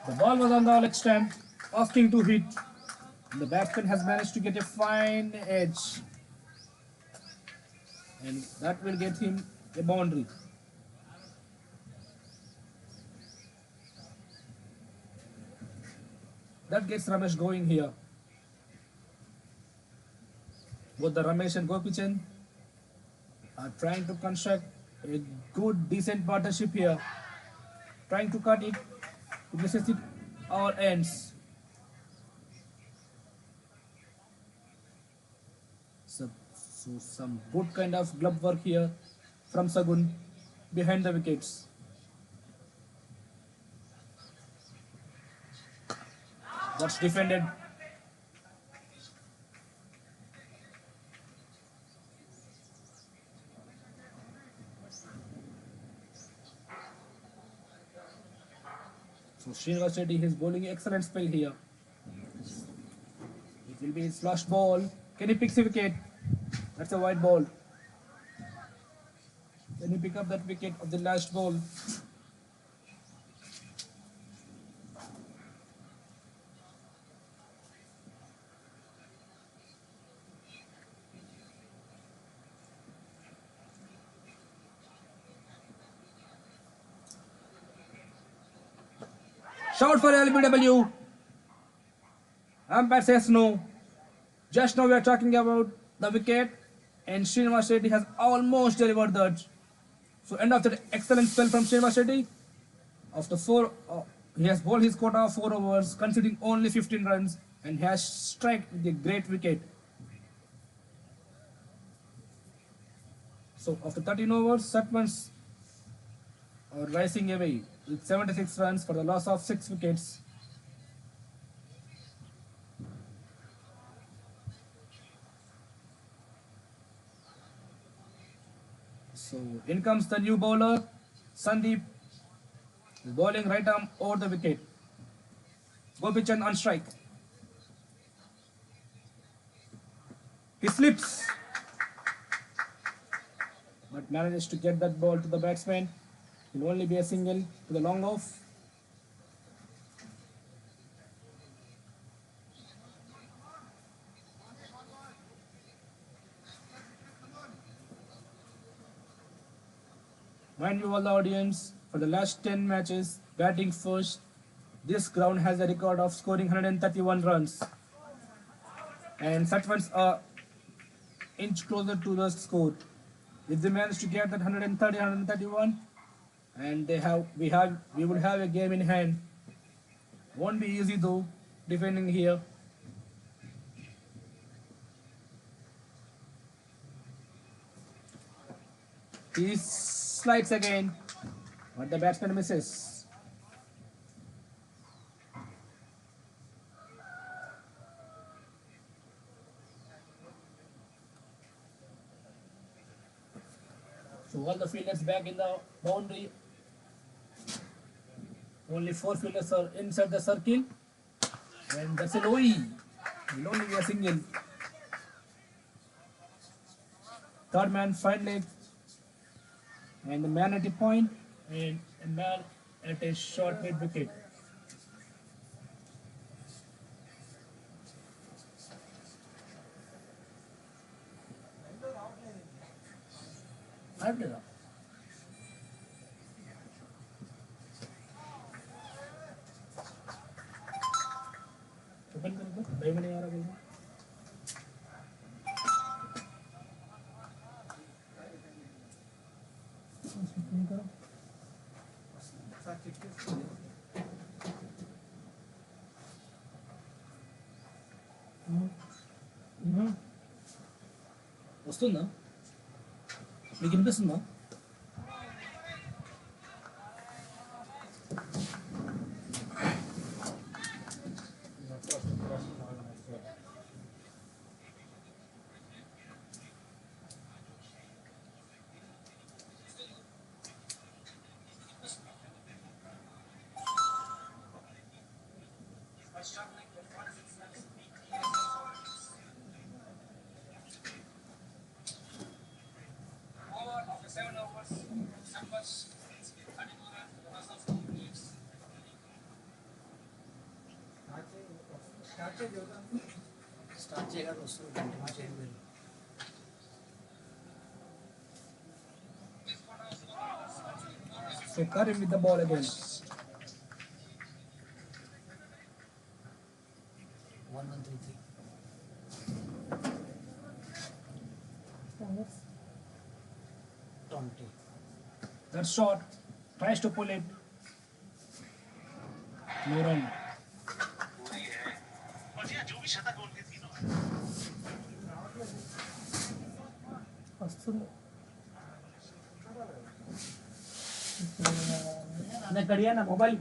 [SPEAKER 1] The ball was on the leg stump, asking to hit. The batsman has managed to get a fine edge, and that will get him a boundary. That gets Ramesh going here. Both the Ramesh and Gopichan are trying to construct a good, decent partnership here. Trying to cut it to necessitate our ends. So some good kind of glove work here from Sagun behind the wickets. That's defended. So Srinivas Shetty is bowling excellent spell here. It will be his last ball. Can he pick the wicket? That's a wide ball. Can he pick up that wicket of the last ball? Shout for LBW. Umpire says no. Just now we are talking about the wicket, and Srinivas Shetty has almost delivered that. So end of the excellent spell from Srinivas Shetty. After he has bowled his quota of 4 overs, conceding only 15 runs, and has struck with a great wicket. So after 13 overs, Sattavans are rising away with 76 runs for the loss of 6 wickets. So in comes the new bowler, Sandeep, bowling right arm over the wicket. Gopichan on strike. He slips, but manages to get that ball to the batsman. It will only be a single to the long off. Mind you all the audience, for the last 10 matches, batting first, this ground has a record of scoring 131 runs. And Satvans are inch closer to the score. If they manage to get that 130, 131, and we would have a game in hand. Won't be easy though, defending here. He slides again, but the batsman misses. So all the fielders back in the boundary. Only 4 fielders are inside the circle. And that's an OE. Will only be a single. Third man, fine leg. And the man at a point. And a man at a short mid wicket. Open कर दो live में नहीं आ रहा बोल करो వస్తుందా మీకు వినిపిస్తుందా
[SPEAKER 2] స్టార్ట్ చేయగా వస్తుంది కంటిన్యూ చేయండి
[SPEAKER 1] So Karim with the ball again.
[SPEAKER 2] 1133 20
[SPEAKER 1] That shot tries to pull it. No run.
[SPEAKER 3] వస్తుంది
[SPEAKER 1] ना कड़िया ना मोबाइल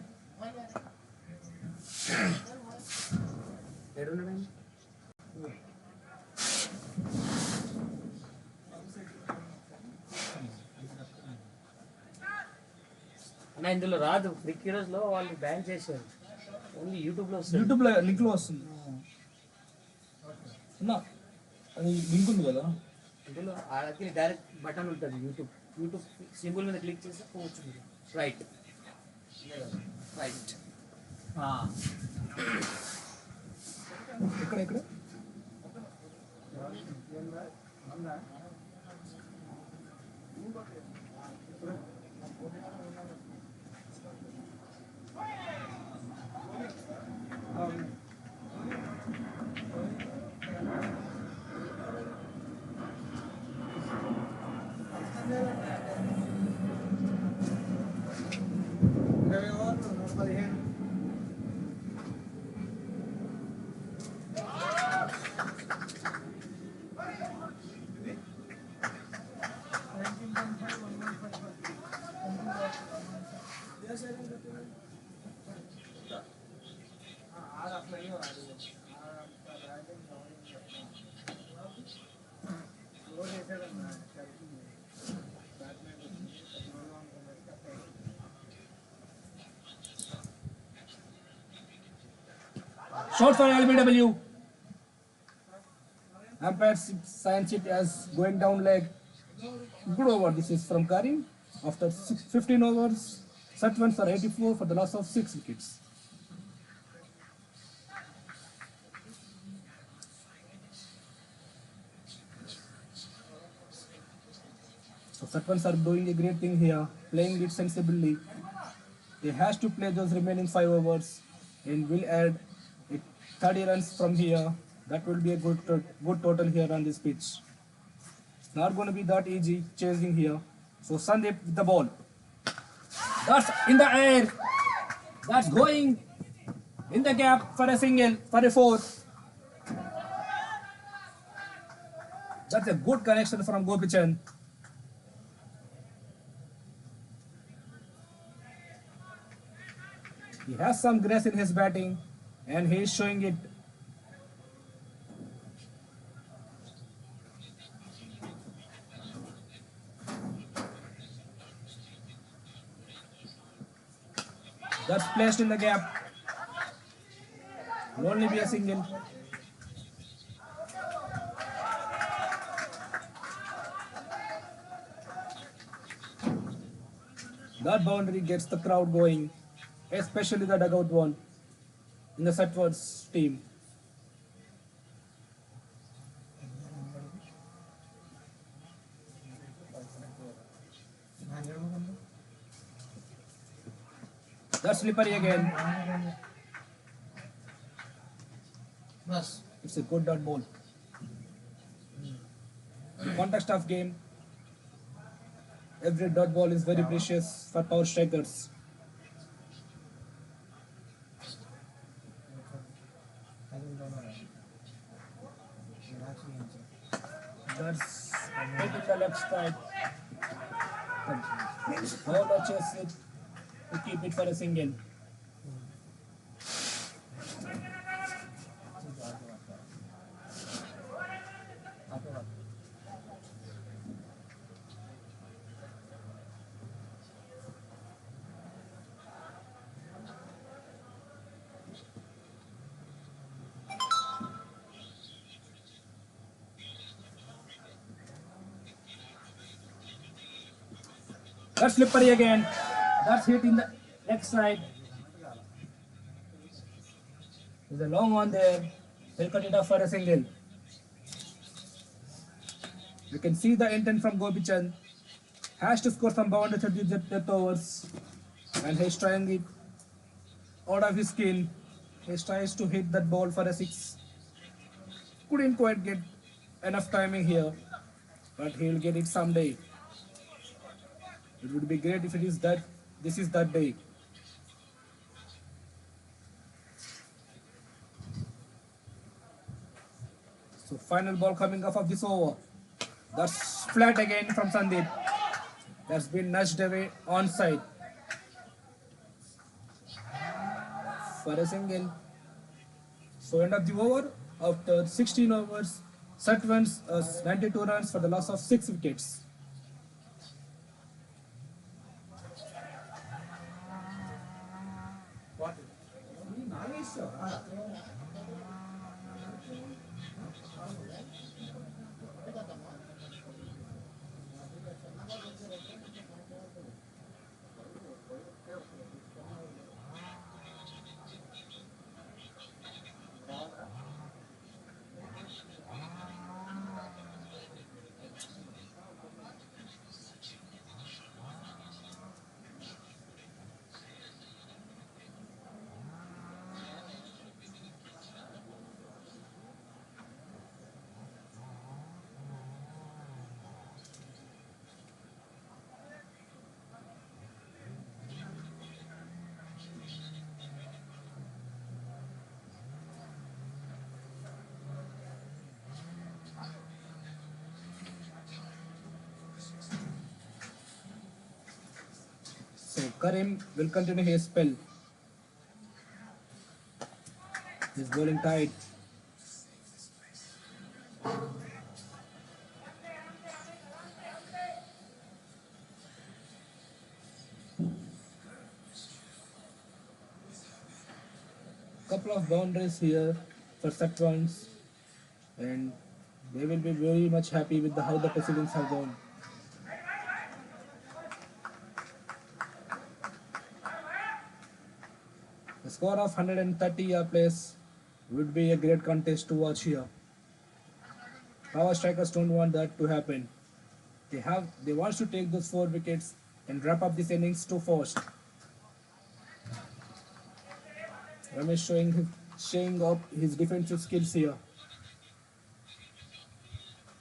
[SPEAKER 3] అన్న ఇందులో రాదు క్రిక్ హీరోస్ లో వాళ్ళు బ్యాన్ చేశారు ఓన్లీ యూట్యూబ్ లో వస్తుంది
[SPEAKER 1] యూట్యూబ్ లో లింక్ లో వస్తుంది అన్నా అది లింక్ ఉంది కదా
[SPEAKER 3] ఇందులో ఆడకి డైరెక్ట్ బటన్ ఉంటుంది యూట్యూబ్ యూట్యూబ్ సింబల్ మీద క్లిక్ చేస్తే పోవచ్చు మీరు రైట్ రైట్
[SPEAKER 1] ఎక్కడ ఎక్కడ Short for LBW. Umpire signs it as going down leg. Good over. This is from Karim. After 15 overs, Sattvan for 84 for the loss of 6 wickets. So Satvans are doing a great thing here, playing it sensibly. They has to play those remaining 5 overs and will add 30 runs from here. That will be a good total here on this pitch. It's not going to be that easy chasing here. So Sandeep with the ball. That's in the air. That's going in the gap for a single, for a 4. That's a good connection from Gopichan. He has some grace in his batting and he is showing it. That's placed in the gap. Will only be a single. That boundary gets the crowd going, especially the dugout one in the Sattvan's team. That's slippery again.
[SPEAKER 2] बस
[SPEAKER 1] It's a good dot ball. In the context of game, every dot ball is very precious for power strikers. That's hit in the left side. Bowler chases it to keep it for a single. That's slippery again. That's hit in the leg side. There's a long one there. He'll cut it off for a single. You can see the intent from Gopichan. Has to score some boundary 30 death overs. And he's trying it out of his skin. He tries to hit that ball for a 6. Couldn't quite get enough timing here. But he'll get it someday. It would be great if it is that this is that day. So final ball coming off of this over. That's flat again from Sandeep. That's been nudged away onside. For a single. So end of the over. After 16 overs, Sattvan's 92 runs for the loss of 6 wickets. So Karim will continue his spell. He's bowling tight. Couple of boundaries here for Sattavans, and they will be very much happy with how the proceedings have gone. The score of 130 a place would be a great contest to watch here. Power strikers don't want that to happen. They want to take those 4 wickets and wrap up this innings too fast. Ramesh showing up his defensive skills here.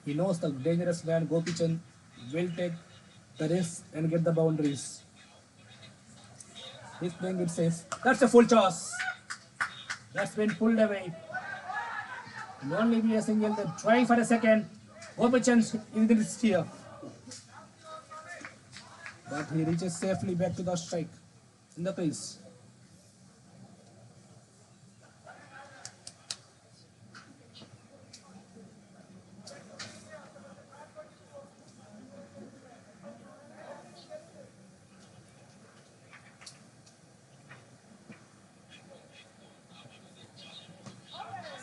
[SPEAKER 1] He knows the dangerous man Gopichan will take the risk and get the boundaries. He's playing it safe. That's a full toss. That's been pulled away. Will only be a single. They're trying for a second. Gopichan in the risk here. But he reaches safely back to the strike in the crease.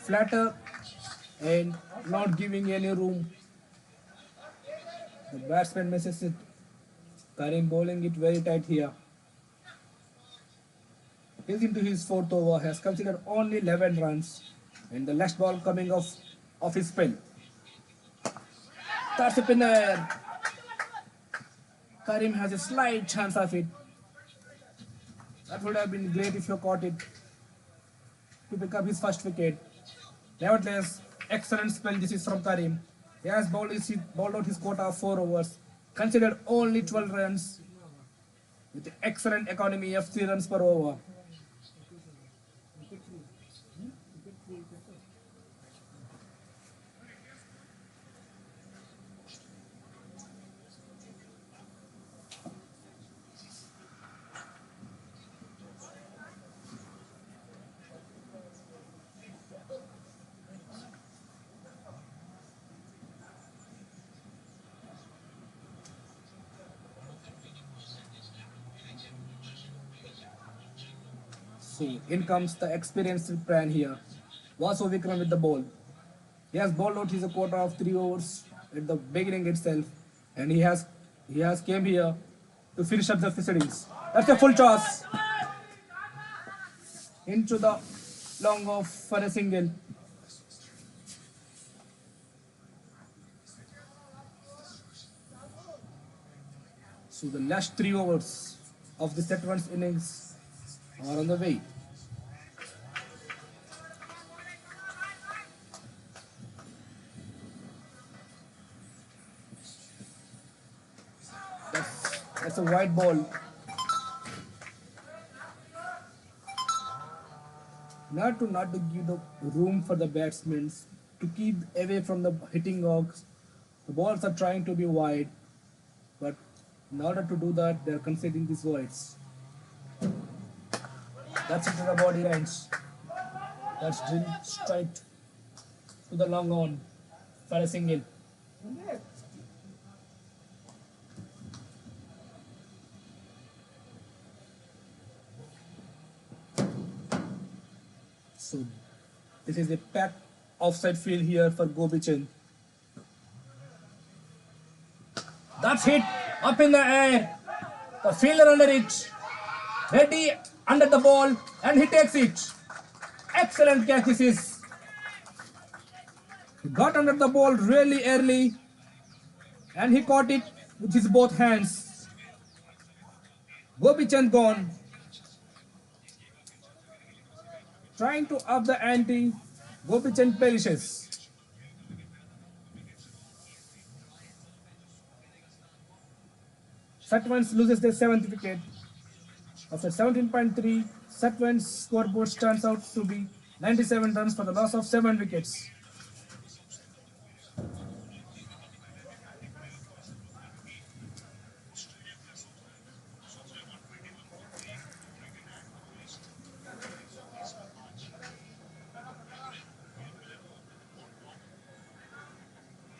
[SPEAKER 1] Flatter and not giving any room. The batsman misses it. Karim bowling it very tight here. He's into his 4th over, has considered only 11 runs, and the last ball coming off his spell. That's up in the air. Karim has a slight chance of it. That would have been great if you caught it to pick up his first wicket. Nevertheless, excellent spell this is from Karim. He has bowled out his quota of 4 overs, considered only 12 runs, with excellent economy of 3 runs per over. See, in comes the experienced Pran here. Vasu Vikram with the ball. He has bowled out his quota of 3 overs at the beginning itself, and he has came here to finish up the proceedings. That's a full toss into the long off for a single. So the last 3 overs of the Sattavan's innings are on the way. That's a wide ball. Not to give the room for the batsmen to keep away from the hitting dogs. The balls are trying to be wide, but in order to do that, they are conceding these wides. That's into the body lines. That's drilled straight to the long on for a single. So this is a packed offside field here for Gopichan. That's hit up in the air. The fielder under it. Ready under the ball, and he takes it. Excellent catch this is. He got under the ball really early, and he caught it with his both hands. Gopichan gone. Trying to up the ante, Gopichan perishes. Sattavans loses their 7th wicket. After 17.3, Sattavans scoreboard stands out to be 97 runs for the loss of 7 wickets.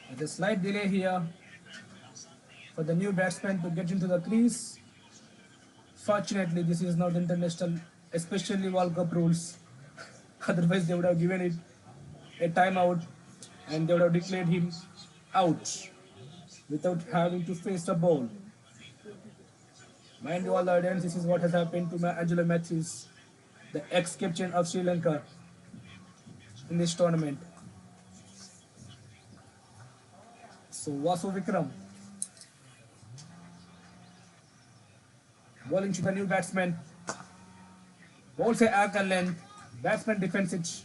[SPEAKER 1] There's a slight delay here for the new batsman to get into the crease. Fortunately, this is not international, especially World Cup rules. Otherwise, they would have given it a timeout and they would have declared him out without having to face the ball. Mind you, all the audience, this is what has happened to Angelo Matthews, the ex-captain of Sri Lanka in this tournament. So Vasu Vikram bowling to the new batsman. Bowls a arc and length. Batsman defends it.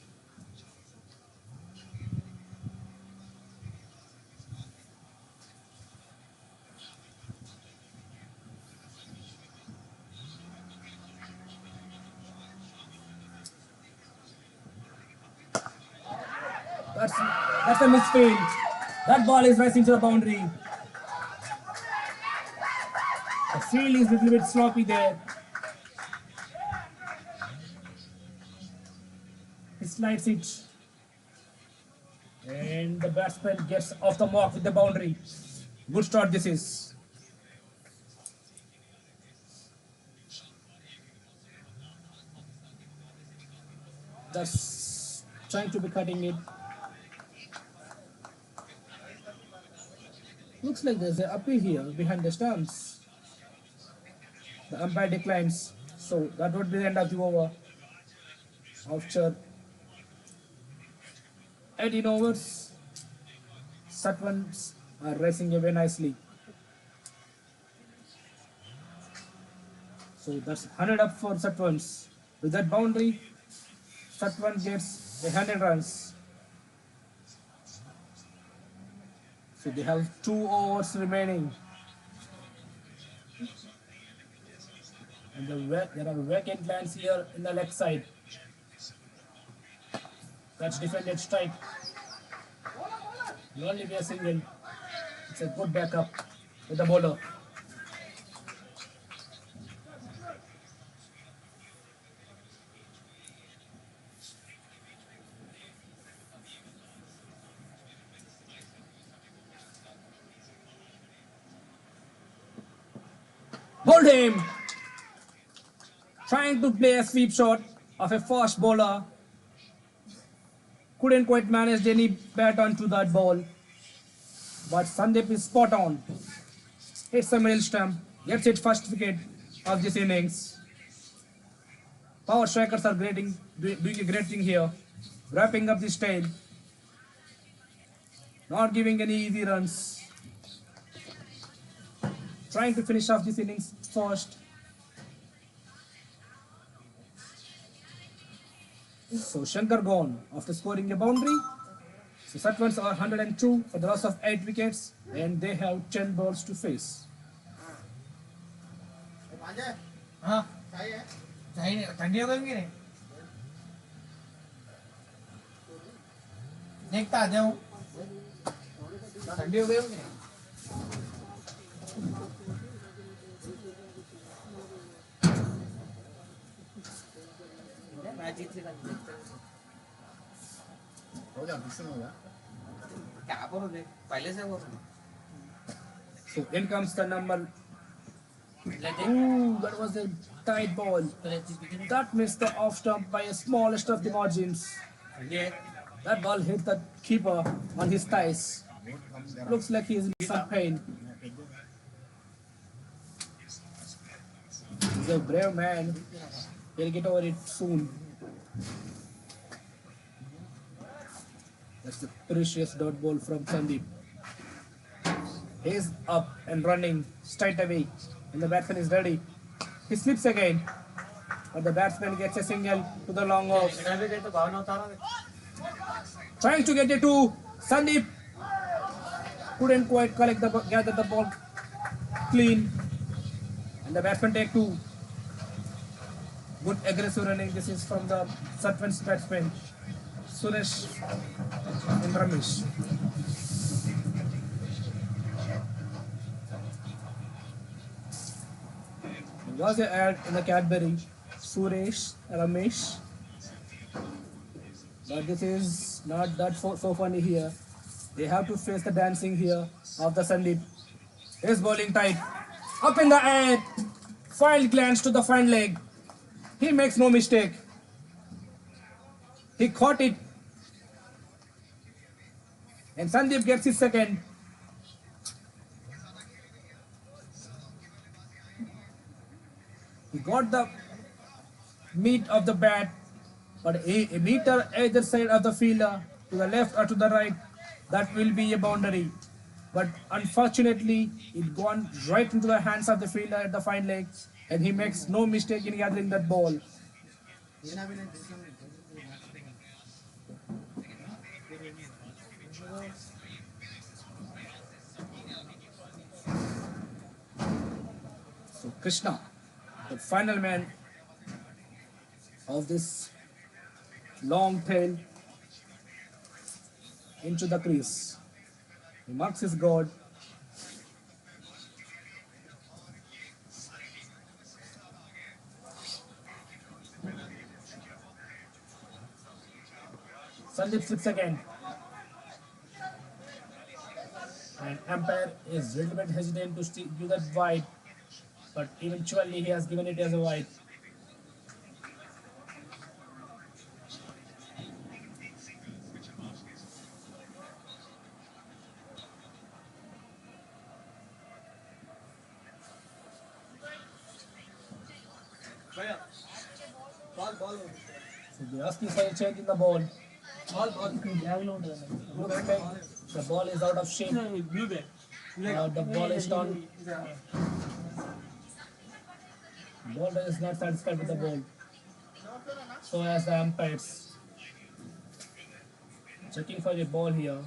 [SPEAKER 1] That's a misfield. That ball is racing to the boundary. The field is a little bit sloppy there. He slides it. And the batsman gets off the mark with the boundary. Good start this is. That's trying to be cutting it. Looks like there's an appeal here behind the stumps. The umpire declines. So that would be the end of the over. After 18 overs, Sattavans are racing away nicely. So that's 100 up for Sattavans. With that boundary, Sattvan gets 100 runs. So they have 2 overs remaining. And there are vacant lands here in the leg side. That's defended strike. Will only be a single. It's a good backup with the bowler. Hold him! Trying to play a sweep shot of a fast bowler. Couldn't quite manage any bat onto that ball. But Sandeep is spot on. Hits a middle stump. Gets it first wicket of this innings. Power strikers are doing a great thing here. Wrapping up this tail. Not giving any easy runs. Trying to finish off this innings first. So Shankar gone after scoring a boundary. So Sattavans are 102 for the loss of 8 wickets and they have 10 balls to face.
[SPEAKER 2] हाँ चाहिए ठंडी हो गई नहीं देखता आ जाऊँ ठंडी हो गई होंगी
[SPEAKER 3] मैच जीत लेगा
[SPEAKER 2] हो जा किसने हो गया क्या बोलो देख पहले से बोलो
[SPEAKER 1] So in comes the number. Ooh, that was a tight ball. That missed the off stump by a smallest of the margins. That ball hit the keeper on his thighs. Looks like he is in some pain. He's a brave man. He'll get over it soon. That's a precious dot ball from Sandeep. He's up and running straight away. And the batsman is ready. He slips again. But the batsman gets a single to the long off. Trying to get it to Sandeep. Couldn't quite gather the ball clean. And the batsman take 2. Good aggressive running. This is from the Sattvan's batsman, Suresh and Ramesh. There was an ad in the Cadbury, Suresh, Ramesh. But this is not that so funny here. They have to face the dancing here of the Sandeep. He's bowling tight. Up in the air. Fine glance to the fine leg. He makes no mistake. He caught it. And Sandeep gets his second. He got the meat of the bat, but a meter either side of the fielder, to the left or to the right, that will be a boundary. But unfortunately, it gone right into the hands of the fielder at the fine leg, and he makes no mistake in gathering that ball. So Krishna, the final man of this long tail, into the crease. He marks his god. Sandeep slips again. And umpire is a little bit hesitant to give that wide, but eventually he has given it as a wide. So they asking for a change in the ball. Looks like the ball is out of shape. Now the ball is turned. Ball is not satisfied with the ball. So as the umpires checking for a ball here.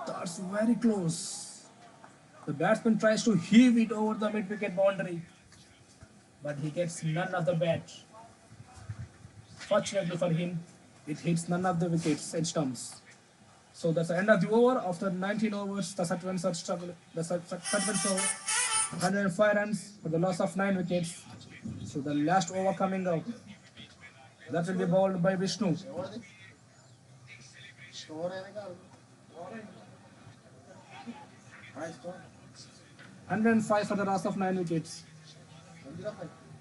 [SPEAKER 1] That's very close. The batsman tries to heave it over the mid-wicket boundary, but he gets none of the bat. Fortunately for him, it hits none of the wickets and stumps. So that's the end of the over. After 19 overs, the Sattavans are struggling. The Sattavans over 105 runs for the loss of 9 wickets. So the last over coming out. That will be bowled by Vishnu. 105 for the loss of 9 wickets.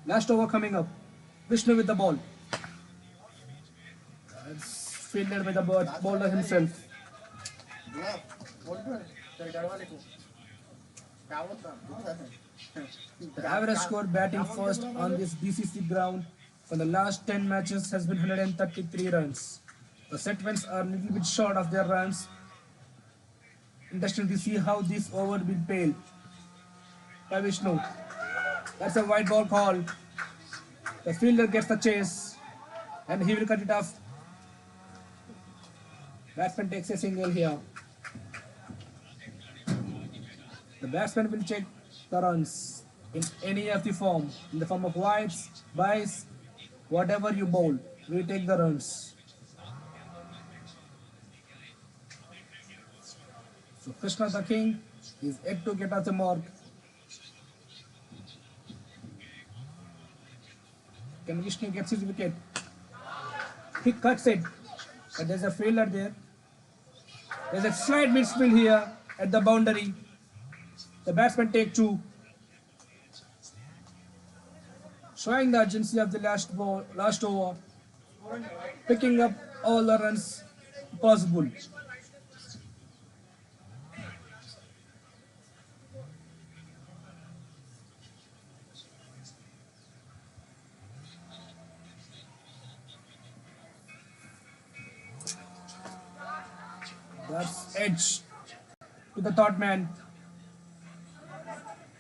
[SPEAKER 1] Last over coming up. Vishnu with the ball. It's fielded by the bowler himself. The average score batting first on this BCC ground for the last 10 matches has been 133 runs. The Sattavans are a little bit short of their runs. Interesting to see how this over will pale by Vishnu. That's a white ball call. The fielder gets the chase and he will cut it off. Batsman takes a single here. The batsman will check the runs in any of the form, in the form of wides, byes, whatever you bowl, we take the runs. So Krishna the King is yet to get off the mark. Can Vishnu gets his wicket? He cuts it, but there's a fielder there. There's a slight midfield here at the boundary. The batsman take 2, showing the urgency of the last over, picking up all the runs possible. That's edge to the third man.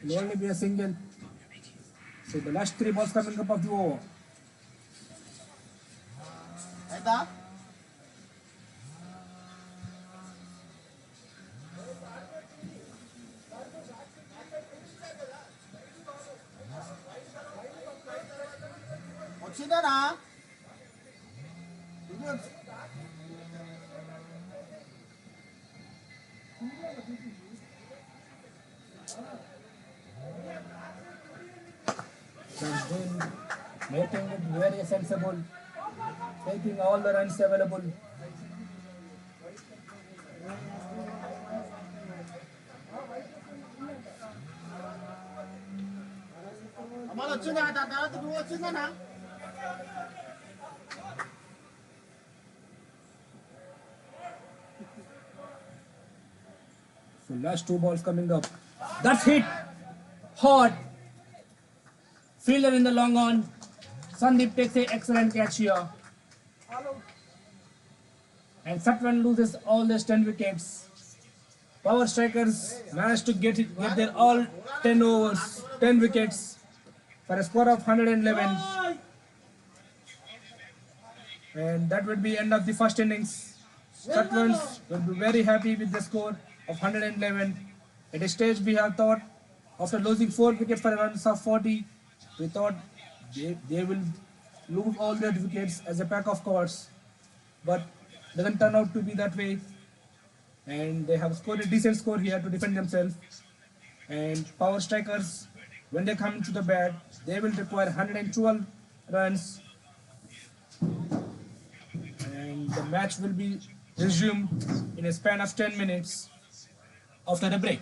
[SPEAKER 1] Will only be a single. So the last 3 balls coming up of the over. That's been making it very sensible, taking all the runs available. So last two balls coming up. That's hit hard. Fielder in the long on. Sandeep takes a excellent catch here. And Sattvan loses all his 10 wickets. Power strikers managed to get their all 10 overs, 10 wickets for a score of 111. And that would be end of the first innings. Satvans will be very happy with the score of 111. At a stage we have thought after losing 4 wickets for a runs of 40, we thought they will lose all their wickets as a pack of cards. But doesn't turn out to be that way. And they have scored a decent score here to defend themselves. And power strikers, when they come into the bat, they will require 112 runs, and the match will be resumed in a span of 10 minutes after the break.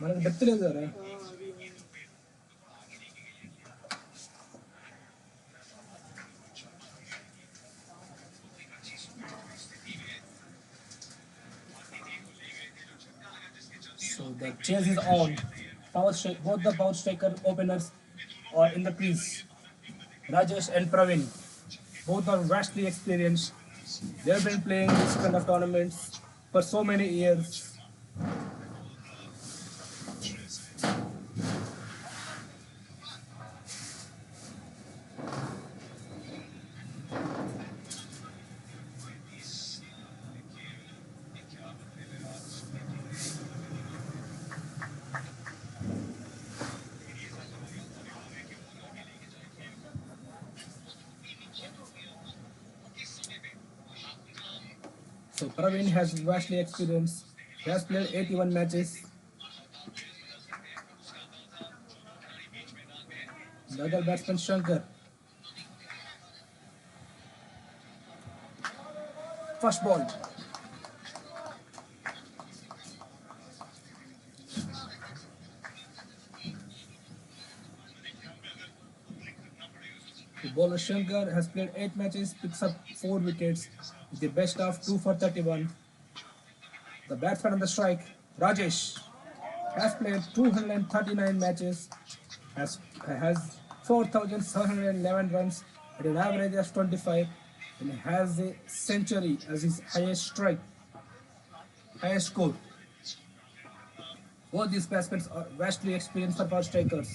[SPEAKER 1] మనకు depth లేదు కదా. So the chase is on. Both the power striker openers are in the crease. Rajesh and Praveen, both are vastly experienced. They have been playing this kind of tournaments for so many years. So Praveen has vastly experienced. He has played 81 matches. The other batsman Shankar. First ball. The bowler Shankar has played 8 matches, picks up 4 wickets, with the best of 2 for 31. The batsman on the strike, Rajesh, has played 239 matches, has 4,711 runs at an average of 25, and has a century as his highest score. Both these batsmen are vastly experienced for power strikers.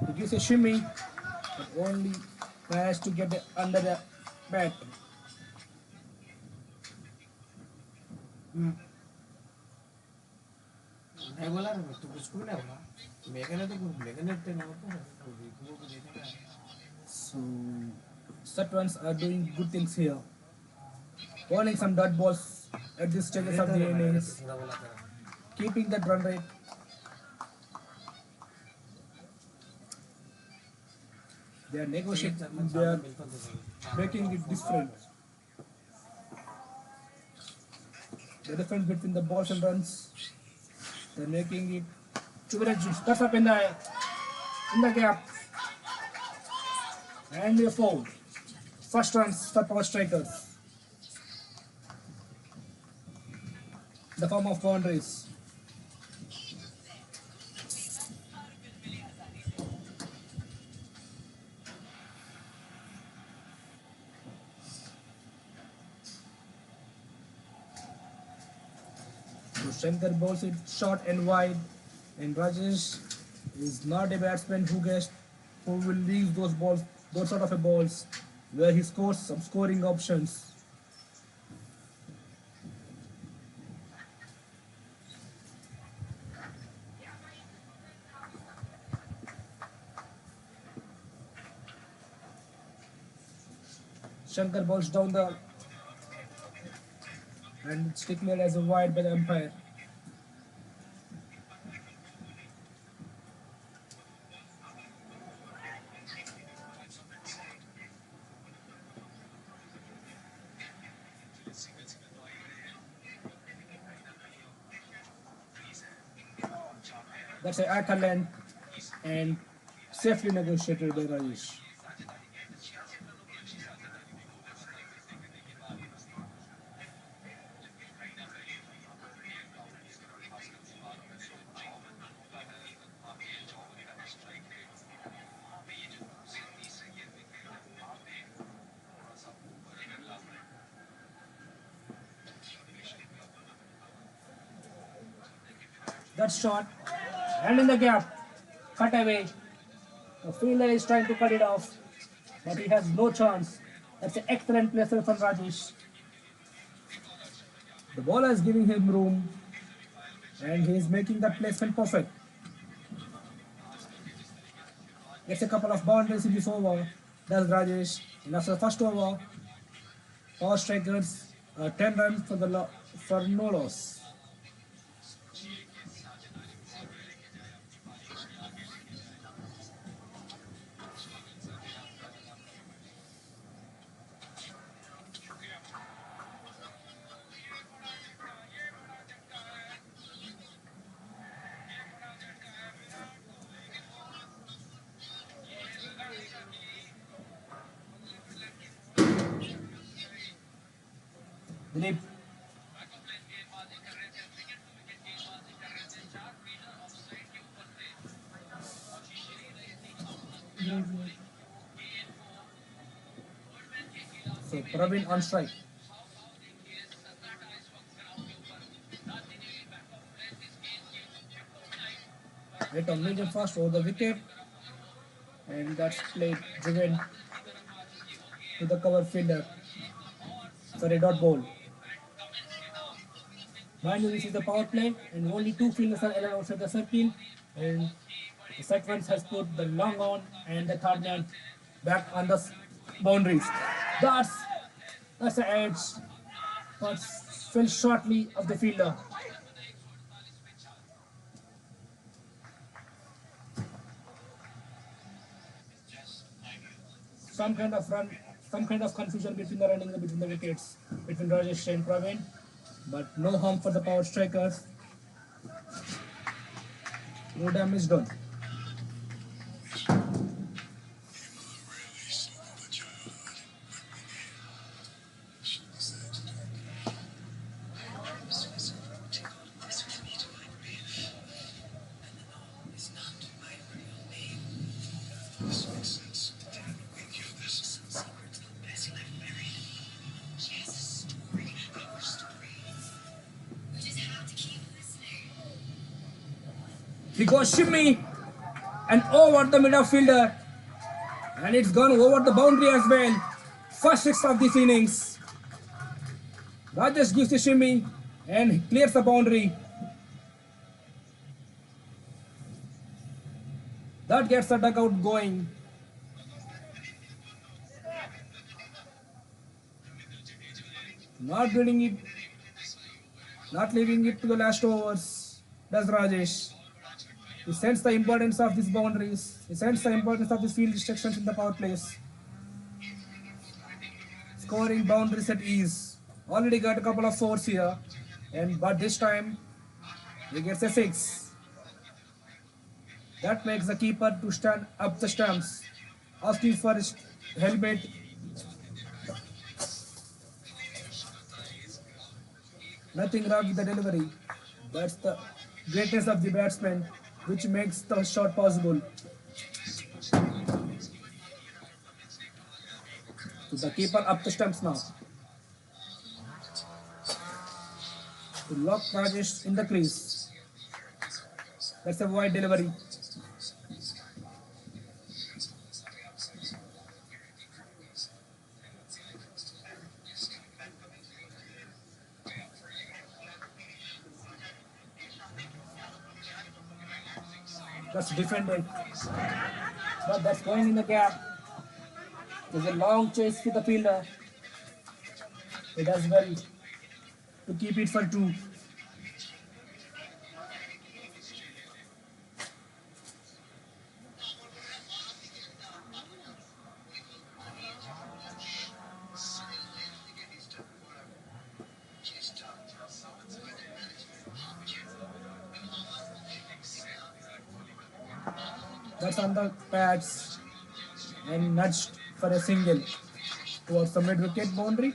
[SPEAKER 1] He gives a shimmy, but only managed to get it under the bat.
[SPEAKER 3] नहीं बोला ना तो कुछ भी नहीं बोला Magne तो ना वो देखेगा
[SPEAKER 1] So, Sattavans are doing good things here. Bowling some dot balls at this stages of the innings,
[SPEAKER 3] पूरा बोला था
[SPEAKER 1] keeping that run rate. They are negotiating, they are making it different. The difference between the balls and runs, they're making it two minutes. That's up in the gap. And we are four. First runs for power strikers. The form of boundaries. So Shankar bowls it short and wide, and Rajesh is not a batsman who will leave those sort of a balls, where he scores some scoring options. Shankar bowls down the and it's declared as a wide by the umpire. That's an anchor length and safely negotiated by Rajesh. That's shot. And in the gap. Cut away. The fielder is trying to cut it off, but he has no chance. That's an excellent placement from Rajesh. The bowler is giving him room, and he is making that placement perfect. Gets a couple of boundaries in this over. Does Rajesh. And after the first over, power strikers 10 runs for no loss. Dilip. So Praveen on strike. Hit on medium fast over the wicket, and that's played driven to the cover fielder. Sorry, dot ball. Mind you, this is the power play, and only two fielders are allowed outside the circle. And the Sattavans has put the long on and the third man back on the boundaries. That's that's the edge, but fell shortly of the fielder. Some kind of run, some kind of confusion between the running between the wickets between Rajesh and Praveen, but no harm for the power strikers. No damage done. He goes shimmy and over the midfielder, and it's gone over the boundary as well. First six of this innings. Rajesh gives the shimmy and clears the boundary. That gets the dugout going. Not building it, not leaving it to the last overs. Does Rajesh. He sends the importance of these boundaries. He sends the importance of these field restrictions in the power plays. Scoring boundaries at ease. Already got a couple of fours here, but this time he gets a six. That makes the keeper to stand up the stumps, asking for his helmet. Nothing wrong with the delivery. That's the greatness of the batsman, which makes the shot possible. So the keeper up the stumps now. To lock Rajesh in the crease. That's a wide delivery. That's defended. But that's going in the gap. There's a long chase with the fielder. It does well to keep it for two. That's on the pads and nudged for a single towards the mid-wicket boundary.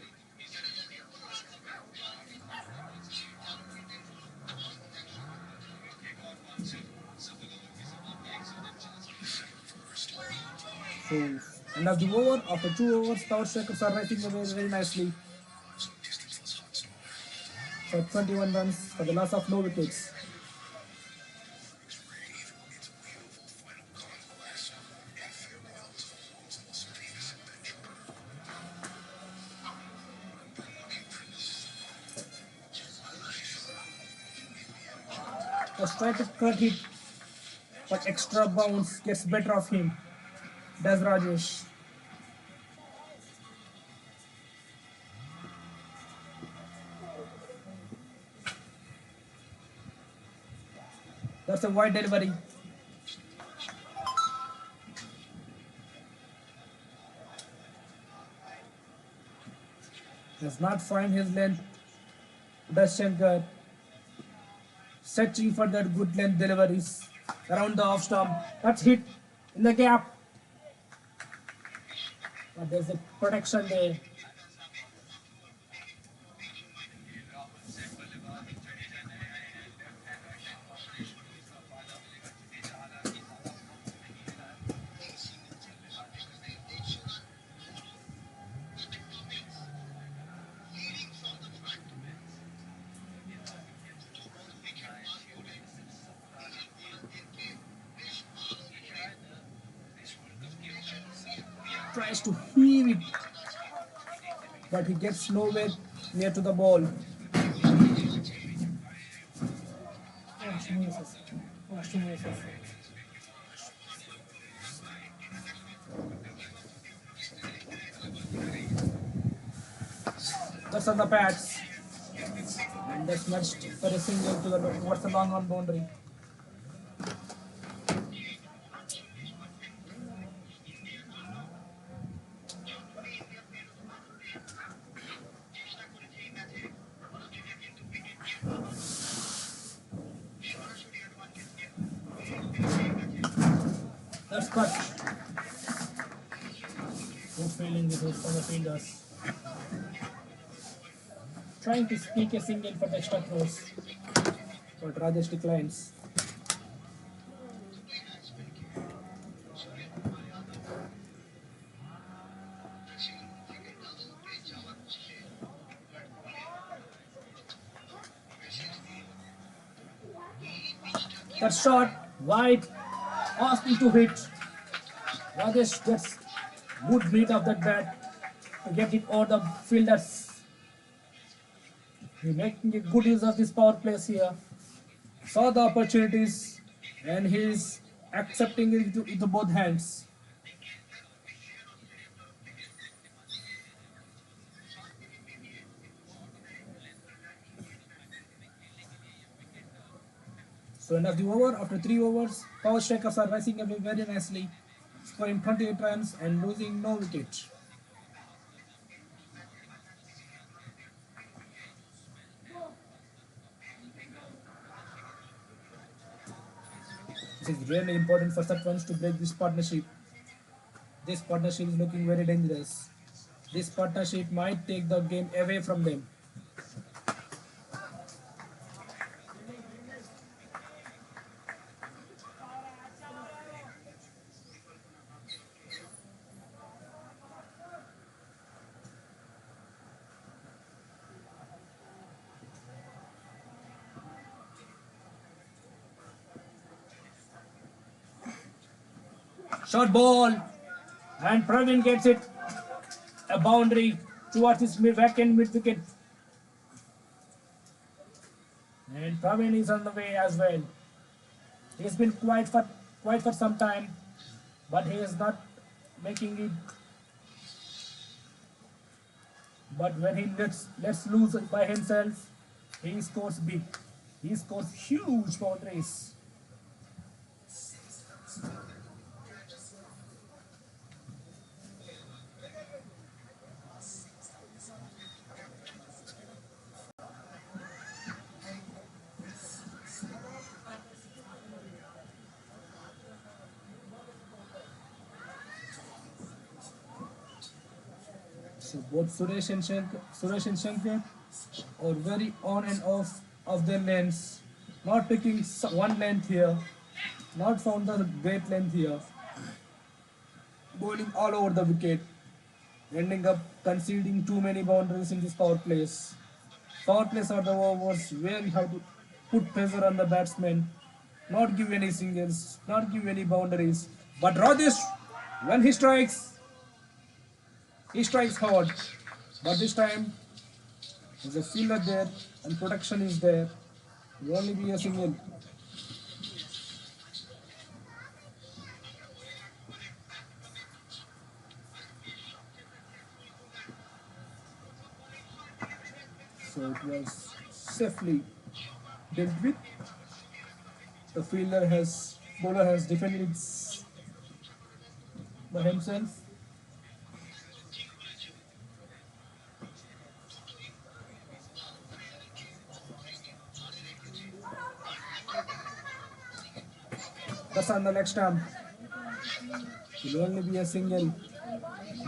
[SPEAKER 1] So, end of the over. After 2 overs, power strikers are rising away very nicely for 21 runs for the loss of no wickets. Just try to cut it, but extra bounce gets better of him. Does Rajesh. That's a wide delivery. Does not find his length. Does Shankar. Searching for that good length deliveries around the off stump. That's hit in the gap. But there's a protection there. tries to heave it, but he gets nowhere near to the ball. That's on the pads. And that's matched for a single to the towards the long on boundary. That's cut. Good feeling this is from the fielders. Trying to sneak a single for the extra throws, but Rajesh declines. That shot wide, asking to hit. Rajesh gets good beat of that bat to get it over the fielders. He's making a good use of this power plays here. Saw the opportunities and he's accepting it into both hands. So end of the over, after 3 overs, Power Strikers are rising away very nicely, scoring 28 runs and losing no wicket. This is really important for Sattavans to break this partnership. This partnership is looking very dangerous. This partnership might take the game away from them. Short ball, and Praveen gets it a boundary towards his vacant mid wicket. And Praveen is on the way as well. He's been quiet for some time, but he is not making it. But when he lets loose by himself, he scores big. He scores huge boundaries. So both Suresh and Shankar are very on and off of their lanes, not picking one length here, not found the great length here, bowling all over the wicket, ending up conceding too many boundaries in this power plays. Power plays are the overs where you have to put pressure on the batsman, not give any singles, not give any boundaries. But Rajesh, when he strikes hard. But this time, there's a fielder there and protection is there. It will only be a single. So it was safely dealt with. The bowler has defended it by himself. That's on the leg stump. It will only be a single.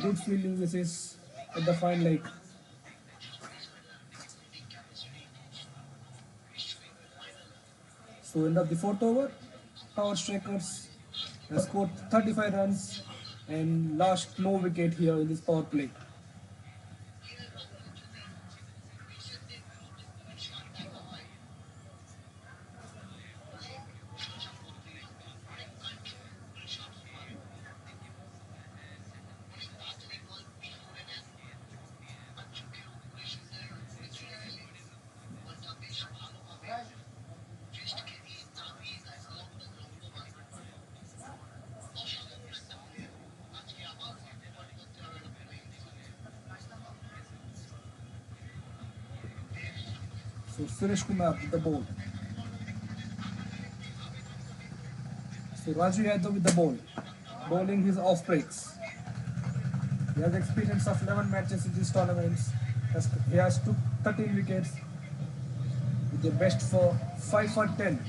[SPEAKER 1] Good fielding this is at the fine leg. So end of the 4th over, Power Strikers has scored 35 runs and lost no wicket here in this power play. So Suresh Kumar with the ball. So Raju Yadav with the ball. Bowling his off breaks. He has experience of 11 matches in these tournaments. He has took 13 wickets with the best for 5 for 10.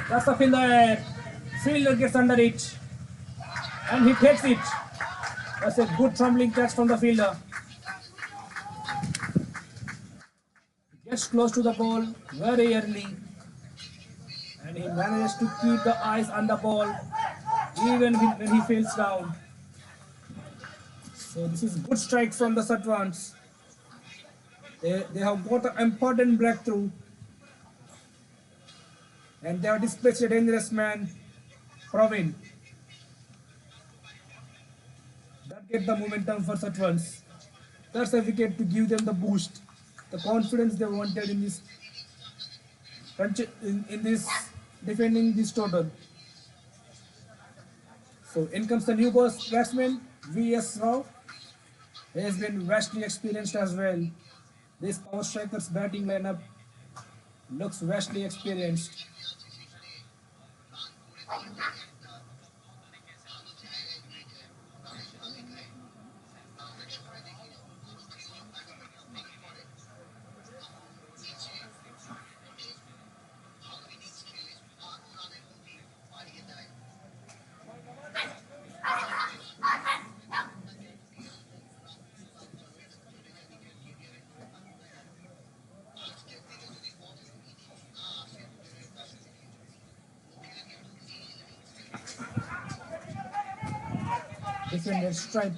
[SPEAKER 1] That's up in the air. Fielder gets under it and he takes it. That's a good trembling catch from the fielder. He gets close to the ball very early and he manages to keep the eyes on the ball even when he falls down. So this is good strike from the Sattvans. They have got an important breakthrough and they have dispatched a dangerous man, Praveen. That get the momentum for Sattvans. That's a wicket to give them the boost, the confidence they wanted in this defending this total. So in comes the new batsman, V.S. Rao. He has been vastly experienced as well. This power strikers batting lineup looks vastly experienced. Defender strike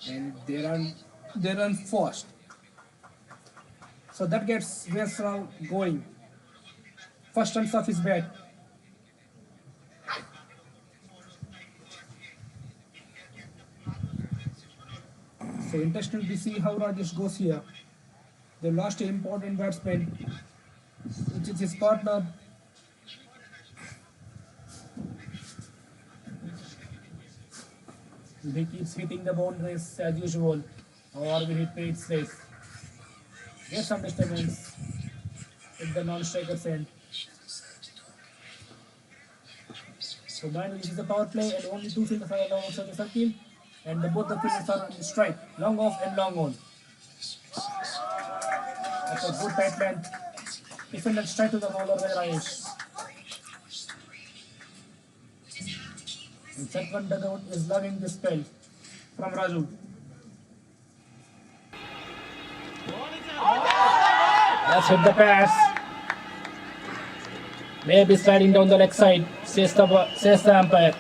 [SPEAKER 1] and they run fast. So that gets Vesral going. First runs off his bat. So interesting to see how Rajesh goes here. They lost an important batsman, which is his partner. He keeps hitting the boundaries as usual, or will hit it safe. There's some disturbance in the non-striker's end. So mind this is the power play and only two fielders are along outside the circle and both the fielders are on the strike, long off and long on. That's a good tight length. Defender strike to the bowler by Rajesh. And Sattavan dugout is loving this spell from Raju. That's hit the pass. Maybe sliding down the leg side, says the umpire.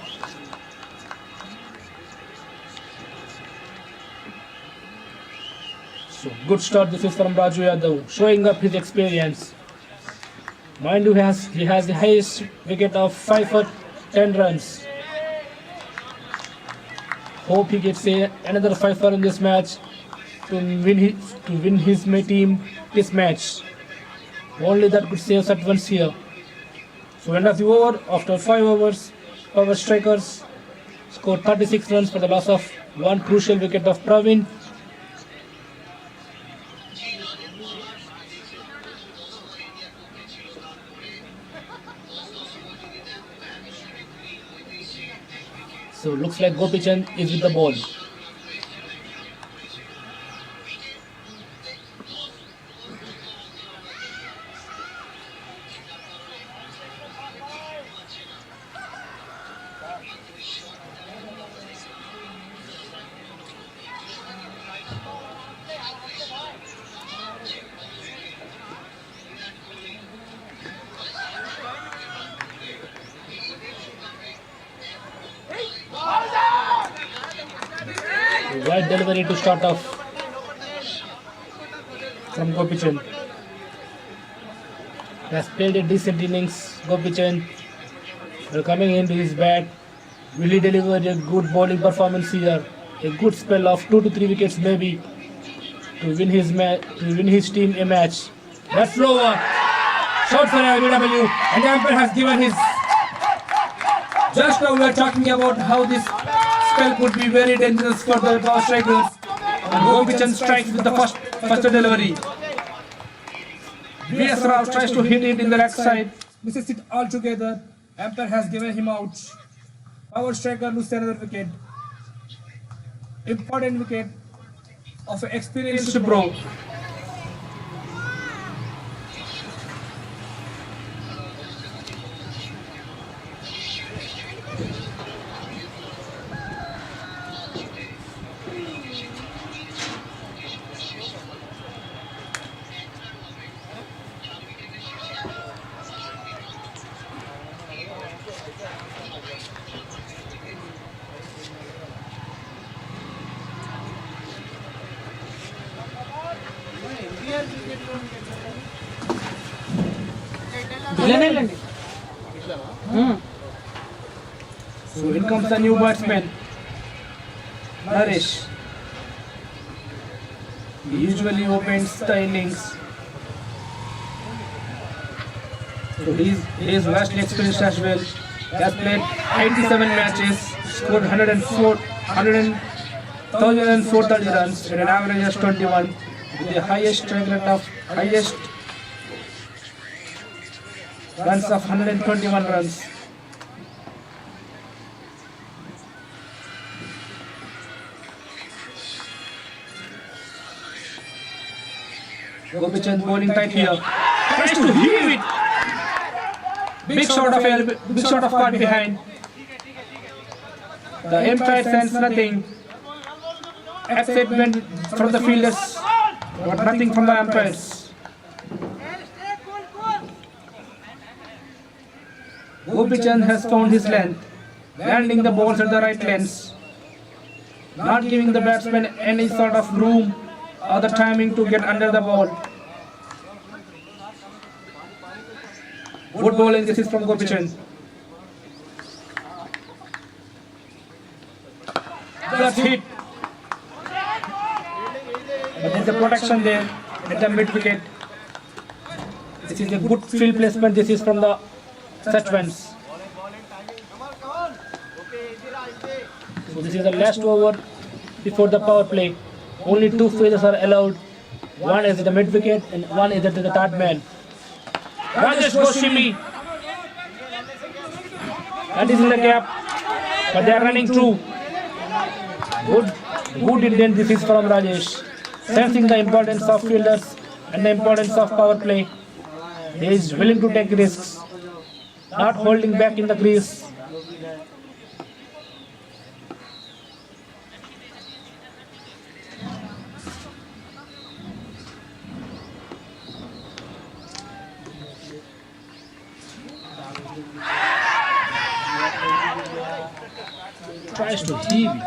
[SPEAKER 1] So good start this is from Raju Yadav, showing up his experience. Mind you, he has the highest wicket of 5 for 10 runs. Hope he gets another 5 for in this match to win his team this match. Only that could save Sattvans here. So end of the over, after 5 overs, power strikers scored 36 runs for the loss of one crucial wicket of Praveen. So looks like Gopichan is with the ball. Wide delivery to start off from Gopichan. He has played a decent innings. Gopichan coming into his bat. Will he deliver a good bowling performance here? A good spell of 2 to 3 wickets maybe to win his team a match. That's lower. Shot for LBW, and the umpire has given his. Just now we are talking about how this spell could be very dangerous for the power strikers. And Gopichan strikes with the first delivery. VS Rao tries to hit it in the leg side. Misses it altogether. Umpire has given him out. Power striker loses another wicket. Important wicket of an experienced pro. So in comes the new batsman, Naresh. He usually opens the innings. So he is vastly experienced as well. He has played 87 matches, scored 1,430 runs and an average of 21, with the highest strike rate of highest runs of 121 runs. Gopichan bowling tight here. Tries to heave it. Big shot of caught behind. The umpire sends nothing. Excitement from the fielders, but nothing from the umpires. Gopichan has found his length, landing the balls at the right lengths, not giving the batsman any sort of room or the timing to get under the ball. Good bowling, this is from Gopichan. That's hit. But there's a protection there at the mid wicket. This is a good field placement. This is from the Sattavans. So this is the last over before the power play. Only two fielders are allowed. One is at the mid wicket and one is at the third man. Rajesh goes shimmy. That is in the gap, but they are running through. Good intent. This is from Rajesh, sensing the importance of fielders and the importance of power play. He is willing to take risks, not holding back in the crease. Tries to heave it.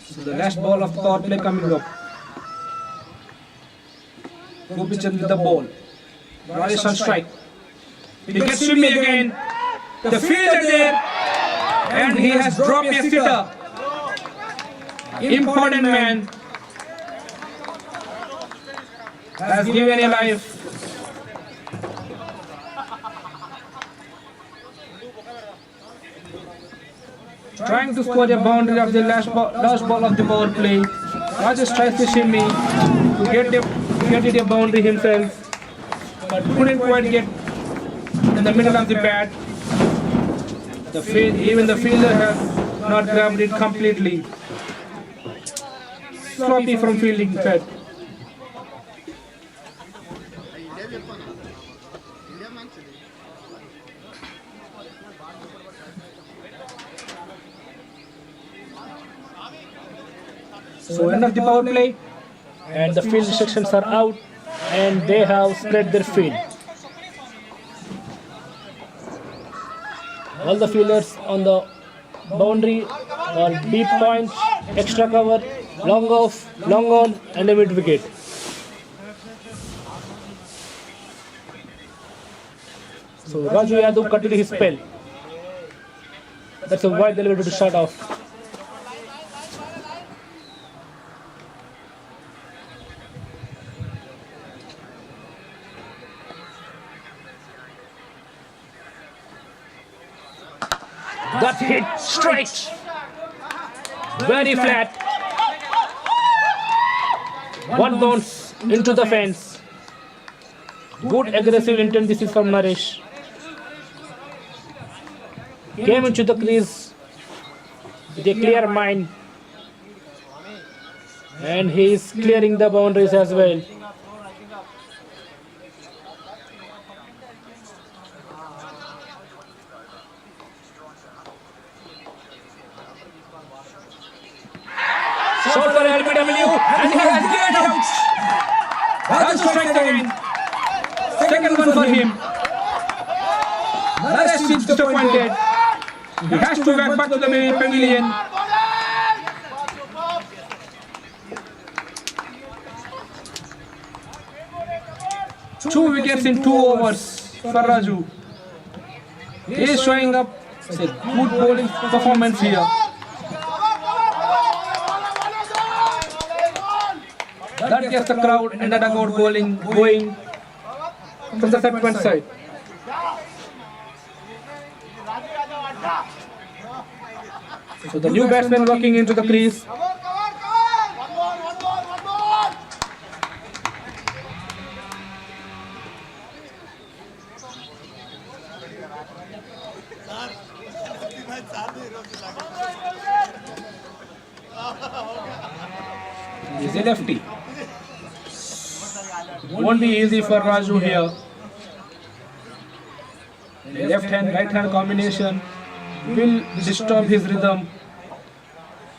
[SPEAKER 1] So the last ball of the power play coming up. Gopichan with the ball. Rajesh on strike. He gets shimmy again. The fielder there. And he has dropped a sitter. Important man has given a life. Trying to score a boundary of the last ball of the power play. Rajesh tries to shimmy to get it a boundary himself, but couldn't quite get in the middle of the bat. Even the fielder has not grabbed it completely. Sloppy from fielding threat. So end of the power play, and the field sections are out, and they have spread their field. All the fielders on the boundary or deep points, extra cover, long off, long on, and a mid wicket. So Raju Yadav continued his spell. That's a wide delivery to shut off. That hit straight. Very flat. One bounce into the fence. Good aggressive intent. This is from Naresh. Came into the crease with a clear mind. And he is clearing the boundaries as well. Shot for LBW and he has cleared out. Raju strikes again. Second one for him. Naresh is disappointed. He has to go back to the main pavilion. Two wickets in 2 overs for Raju. He is showing up a good bowling performance here. That gets the crowd and the dugout bowling going from the Sattavan side. So the new batsman walking into the crease. He's a lefty. Won't be easy for Raju here. Left hand, right hand combination will disturb his rhythm.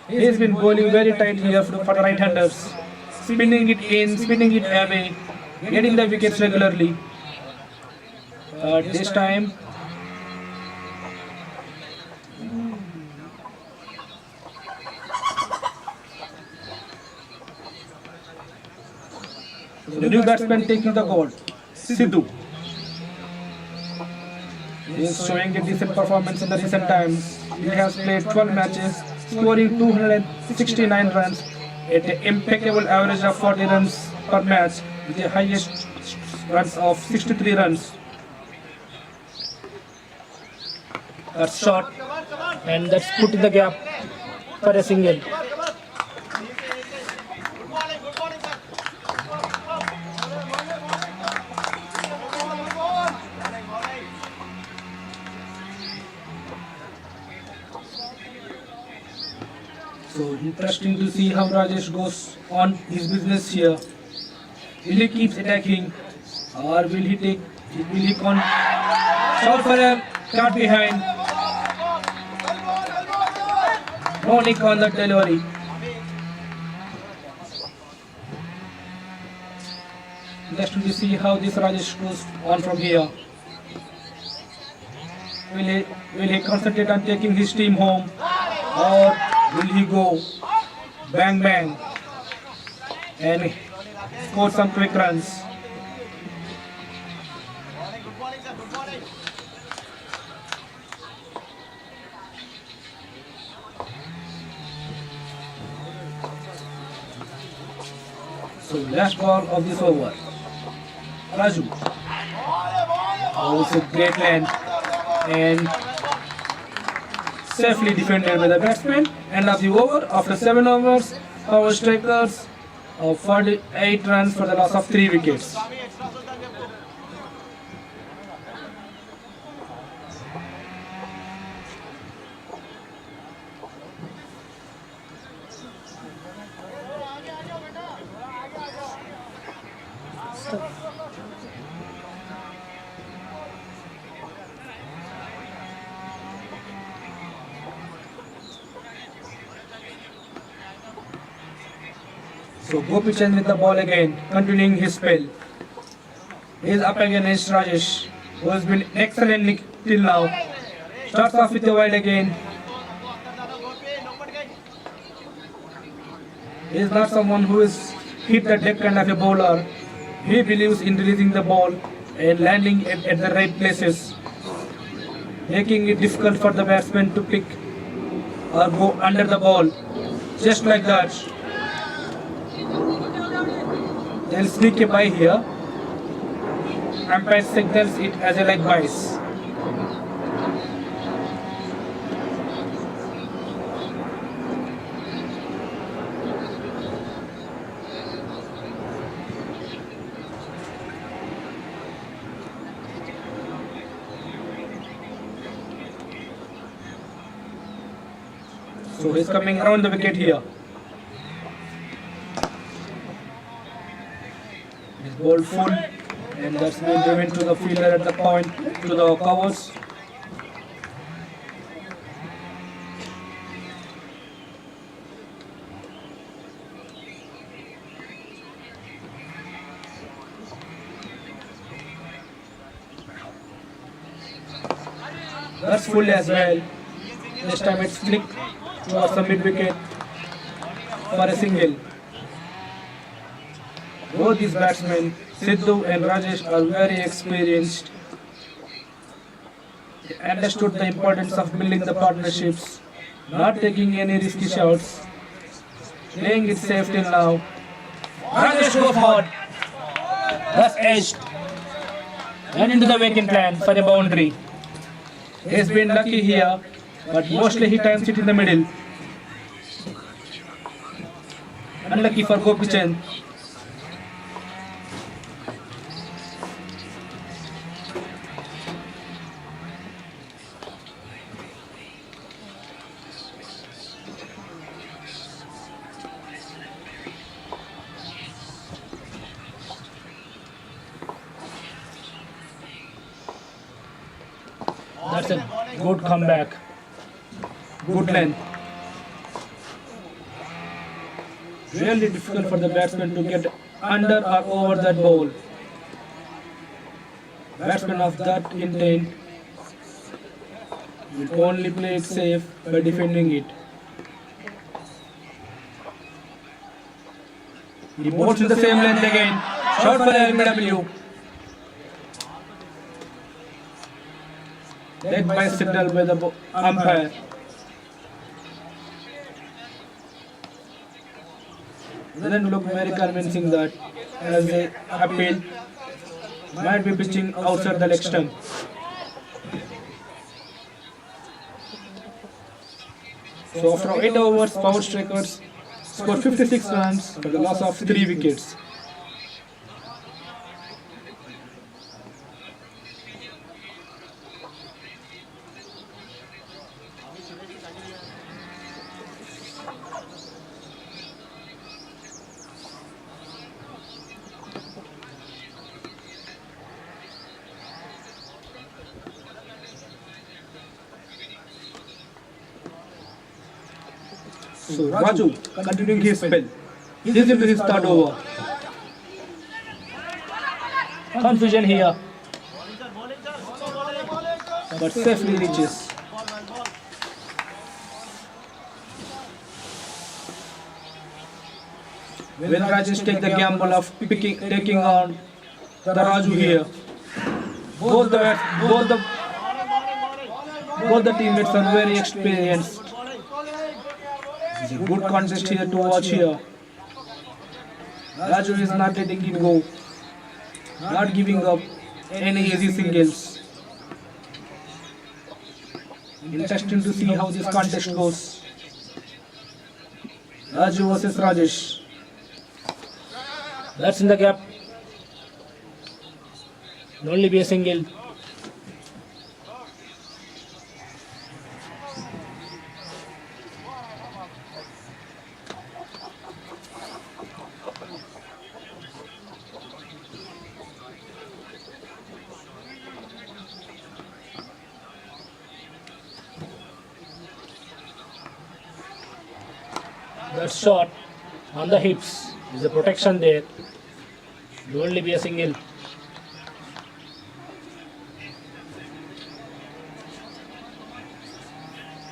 [SPEAKER 1] He's been bowling very tight here for the right handers. Spinning it in, spinning it away, getting the wickets regularly. This time, the new batsman taking the goal, Sidhu. He is showing a decent performance in the recent times. He has played 12 matches, scoring 269 runs at an impeccable average of 40 runs per match, with the highest runs of 63 runs. That's shot, and that's put in the gap for a single. So interesting to see how Rajesh goes on his business here. Will he keep attacking, or will he con shot for a cut behind? No nick on the delivery. Interesting to see how this Rajesh goes on from here. Will he concentrate on taking his team home, or will he go bang bang and score some quick runs? So last ball of this over. Raju. Oh, it's a great land and safely defended by the batsman. End of the over. After 7 overs, our strikers of 48 runs for the loss of 3 wickets. So Gopi Chand with the ball again, continuing his spell. He is up against Rajesh, who has been excellent till now. Starts off with the wide again. He is not someone who is hit the deck kind of a bowler. He believes in releasing the ball and landing at the right places, making it difficult for the batsman to pick or go under the ball. Just like that. They'll sneak a by here. Umpire signals it as a leg bias. So he's coming around the wicket here. He's bowled full, and that's been driven to the fielder at the point to the covers. That's full as well. This time it's flicked towards the mid wicket for a single. Both these batsmen, Sidhu and Rajesh, are very experienced. They understood the importance of building the partnerships, not taking any risky shots, playing it safe till now. Rajesh go forward. That's edged. And into the vacant land for a boundary. He's been lucky here, but mostly he times it in the middle. Unlucky for Gopichand. That's a good comeback. Good length. Really difficult for the batsman to get under or over that ball. Batsmen of that intent will only play it safe by defending it. He bowls in the same length again. Shot for the LBW. Led by signal by the umpire. Doesn't look very convincing that as they appeal might be pitching outside the leg stump. So after 8 overs, Power Strikers scored 56 runs for the loss of 3 wickets. So Raju continuing his spell. He's into his third over. Confusion here. But safely reaches. When Rajesh take the gamble of taking on the Raju here. Both the teammates are very experienced. It's a good contest here to watch here. Raju is not letting it go. Not giving up any easy singles. Interesting to see how this contest goes. Raju versus Rajesh. That's in the gap. It'll only be a single. That shot on the hips is a protection there. It will only be a single.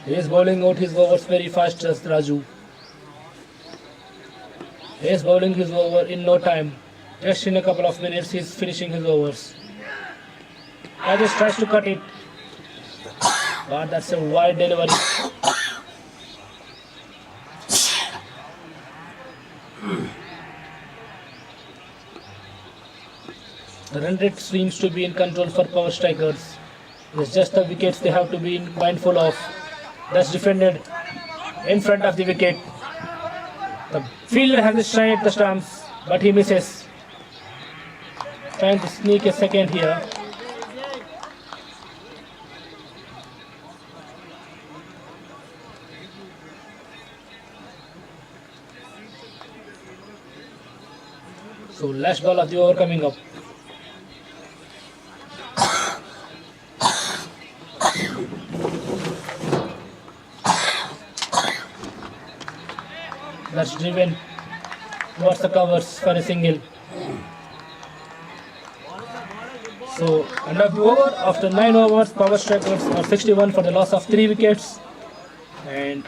[SPEAKER 1] He is bowling out his overs very fast, just Raju. He is bowling his over in no time. Just in a couple of minutes, he is finishing his overs. Rajesh tries to cut it, but that's a wide delivery. The run rate seems to be in control for Power Strikers. It's just the wickets they have to be mindful of. That's defended in front of the wicket. The fielder has a shot at the stumps, but he misses. Trying to sneak a second here. So last ball of the over coming up. That's driven towards the covers for a single. So end of the over, after 9 overs, Power Strikers are 61 for the loss of 3 wickets. And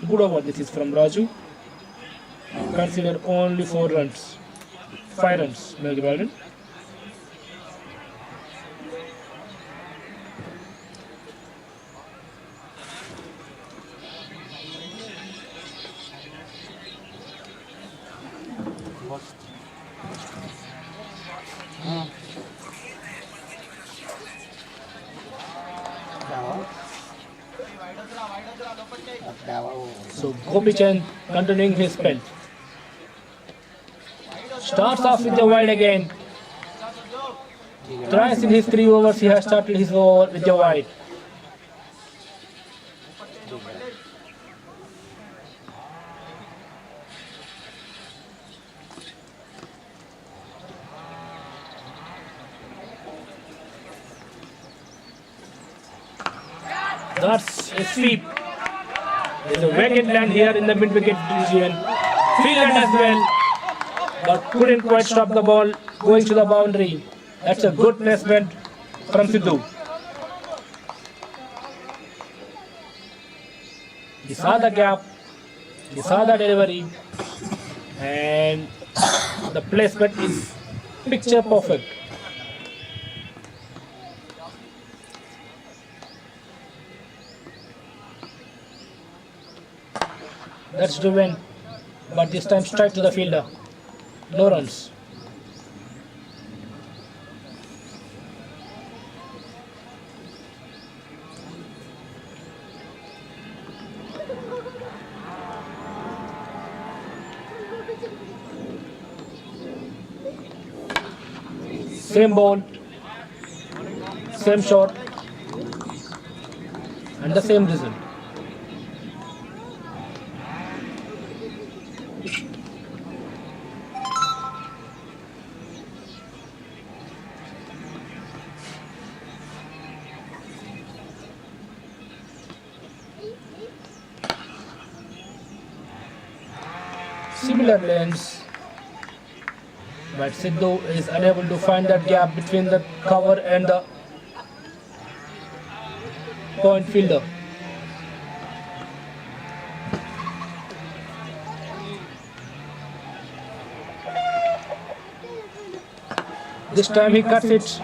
[SPEAKER 1] good over this is from Raju. Consider only 4 runs. 5 runs, beg your pardon. So Gopichan continuing his spell. Starts off with the wide again. Twice in his 3 overs he has started his over with the wide. That's a sweep. There's a vacant land here in the mid-wicket region. Fielded as well, but couldn't quite stop the ball going to the boundary. That's a good placement from Sidhu. He saw the gap, he saw the delivery, and the placement is picture perfect. That's driven, but this time straight to the fielder. No runs. Same ball, same shot, and the same result. Similar lanes, but Sidhu is unable to find that gap between the cover and the point fielder. This time he cuts it.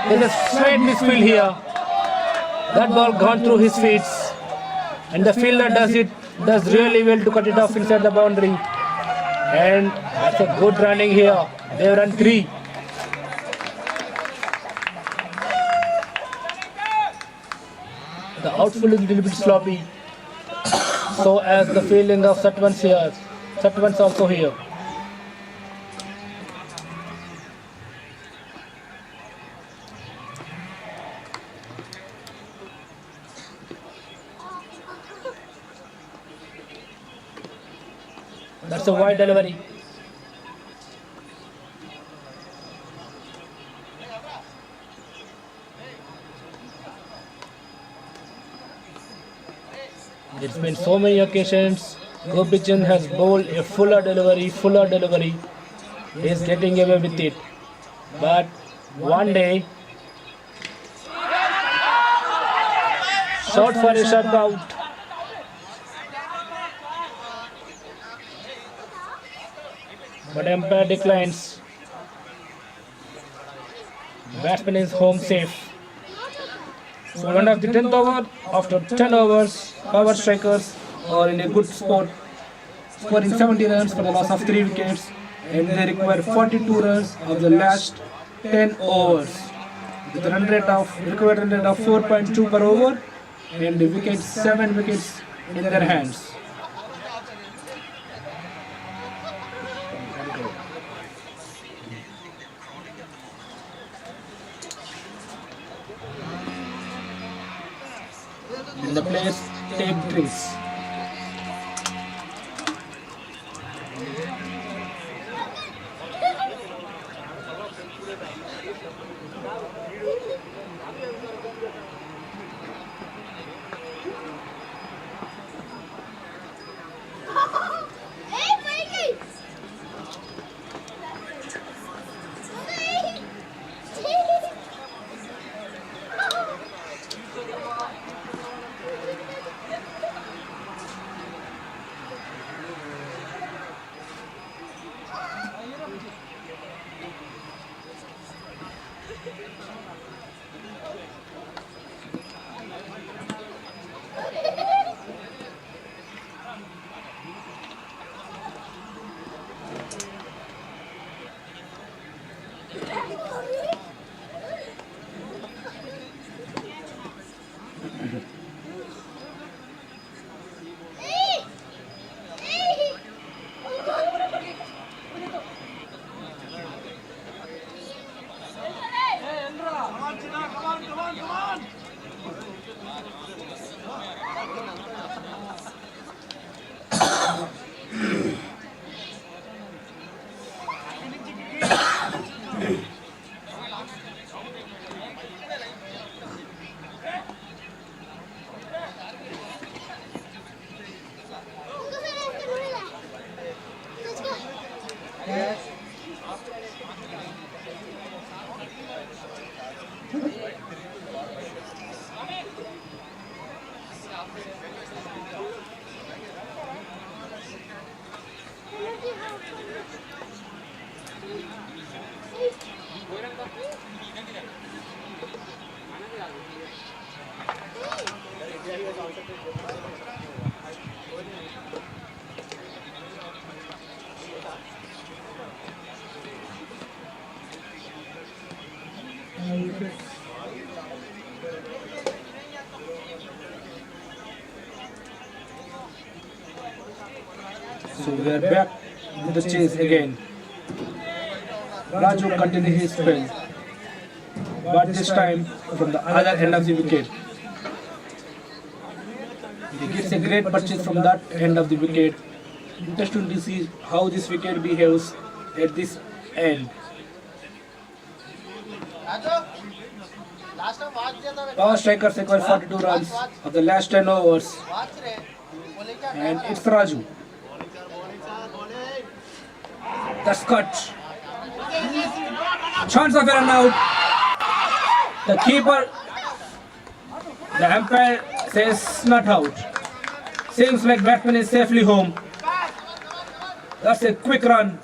[SPEAKER 1] There's a slight misfield here. That ball gone through his feet, and the fielder does really well to cut it off inside the boundary. And that's a good running here. They run 3. The outfield is a little bit sloppy. So as the fielding of Sattavan's here. Sattavan's also here. That's a wide delivery. It's been so many occasions. Gopichan has bowled a fuller delivery. He's getting away with it. But one day, shot for a shutout. But umpire declines. Batsman is home safe. So end of the 10th over, after 10 overs, Power Strikers are in a good spot, scoring 70 runs for the loss of 3 wickets, and they require 42 runs of the last 10 overs, with a required run rate of 4.2 per over, and the 7 wickets in their hands. And the players take drinks. So we are back with the chase again. Raju continued his spell, but this time from the other end of the wicket. He gets a great purchase from that end of the wicket. Interesting to see how this wicket behaves at this end. Power strikers acquire 42 runs of the last 10 overs, and it's Raju. That's cut. Chance of a run out. The keeper, the umpire says not out. Seems like batsman is safely home. That's a quick run.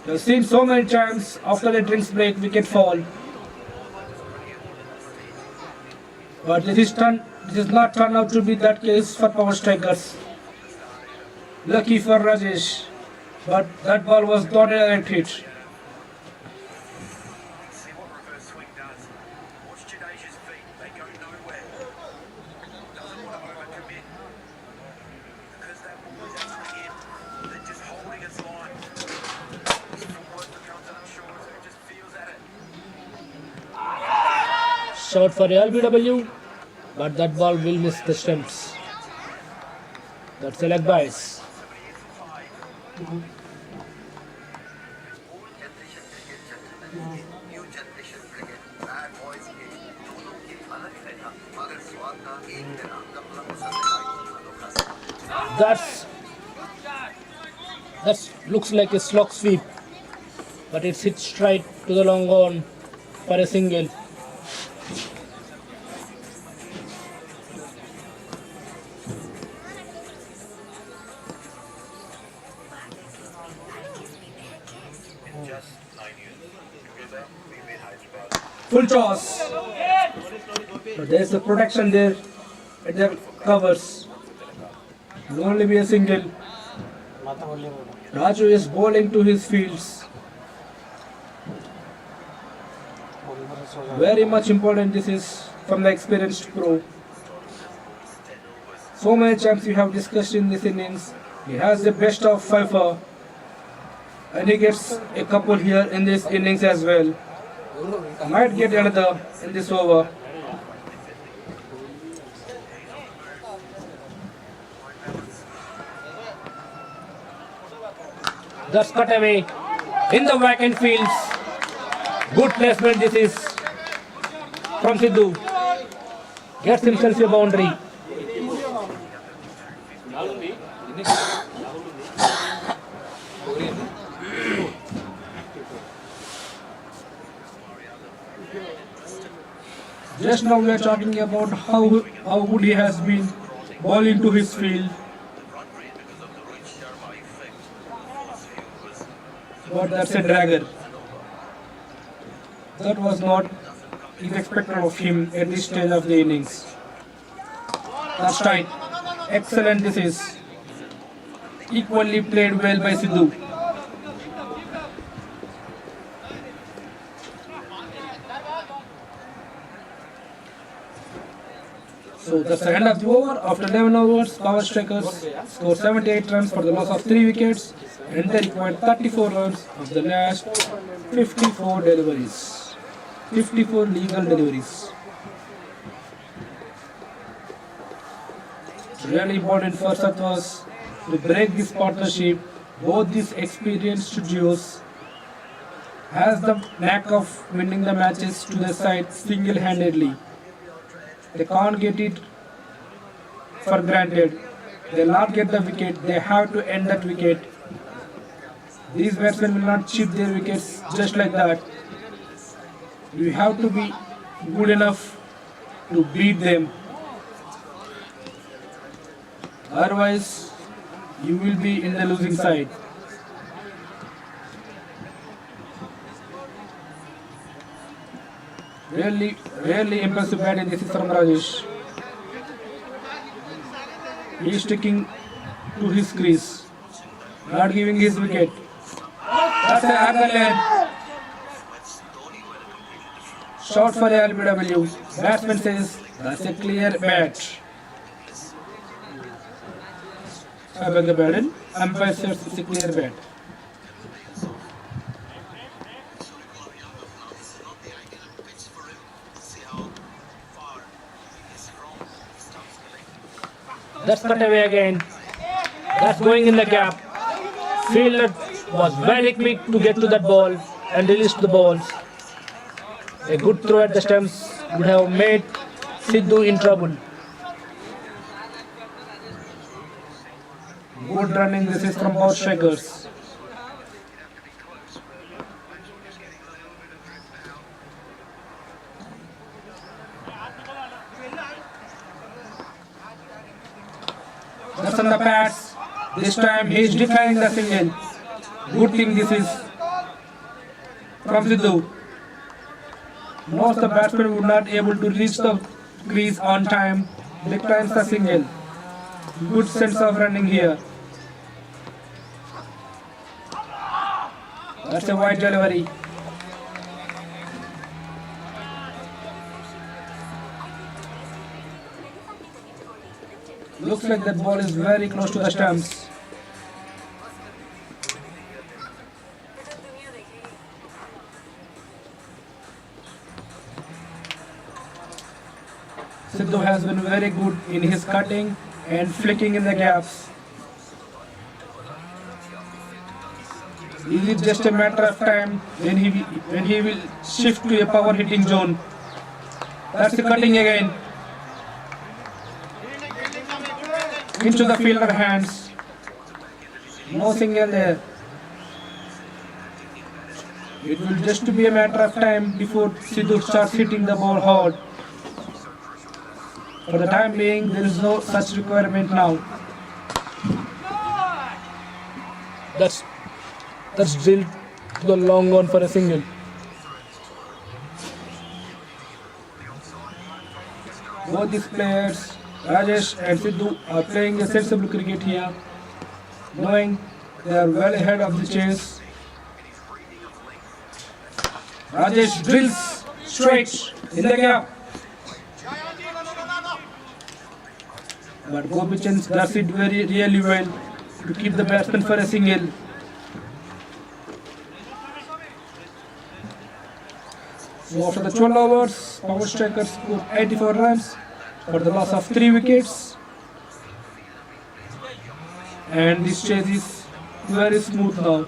[SPEAKER 1] We've seen so many times after the drinks break wicket fall. But this is not turned out to be that case for power strikers. Lucky for Rajesh, but that ball was not a direct hit.
[SPEAKER 5] See what reverse swing does. Watch Jadesha's feet, they go nowhere. Doesn't want to overcommit. Because that ball is actually in. They're just holding its line. Footwork becomes unsure, so it just feels at it.
[SPEAKER 1] Shot for LBW, but that ball will miss the stumps. That's a leg bias. That looks like a slog sweep, but it's hit straight to the long on for a single. Full toss. So there's a protection there at the covers. Will only be a single. Raju is bowling to his fields. Very much important this is from the experienced pro. So many times we have discussed in this innings. He has the best of fifer. And he gets a couple here in this innings as well. Might get another in this over. That's cut away in the vacant fields. Good placement this is from Sidhu. Gets himself a boundary. Just now we are talking about how good he has been bowling to his field. But that's a dragger. That was not expected of him at this stage of the innings. That's right. Excellent this is. Equally played well by Sidhu. So that's the end of the over. After 11 overs, Power Strikers scored 78 runs for the loss of 3 wickets and they required 34 runs of the last 54 deliveries. 54 legal deliveries. It's really important for Sattavas to break this partnership. Both these experienced duos has the knack of winning the matches to their side single-handedly. They can't get it for granted. They'll not get the wicket. They have to end that wicket. These batsmen will not chip their wickets just like that. You have to be good enough to beat them. Otherwise, you will be in the losing side. Really impressive batting. This is from Rajesh. He is sticking to his crease, not giving his wicket. That's an Agarland. Shot for LBW. Batsman says that's a clear bat. I beg your pardon. Umpire says it's a clear bat. That's cut away again. That's going in the gap. Fielder was very quick to get to that ball and released the ball. A good throw at the stumps would have made Sidhu in trouble. Good running. This is from Power Strikers. That's on the pads. This time he is declining the single. Good thing this is from Sidhu. Most of the batsmen would not able to reach the crease on time. Declines the single. Good sense of running here. That's a wide delivery. Looks like that ball is very close to the stumps. Sidhu has been very good in his cutting and flicking in the gaps. Is it just a matter of time when he will shift to a power hitting zone? That's the cutting again. Into the fielder hands. No single there. It will just be a matter of time before Sidhu starts hitting the ball hard. For the time being, there is no such requirement now. That's drilled to the long on for a single. Both these players, Rajesh and Sidhu, are playing a sensible cricket here, knowing they are well ahead of the chase. Rajesh drills straight in the gap. But Gopichand does it really well to keep the batsman for a single. So after the 12 overs, Power Strikers scored 84 runs for the loss of 3 wickets. And this chase is very smooth now.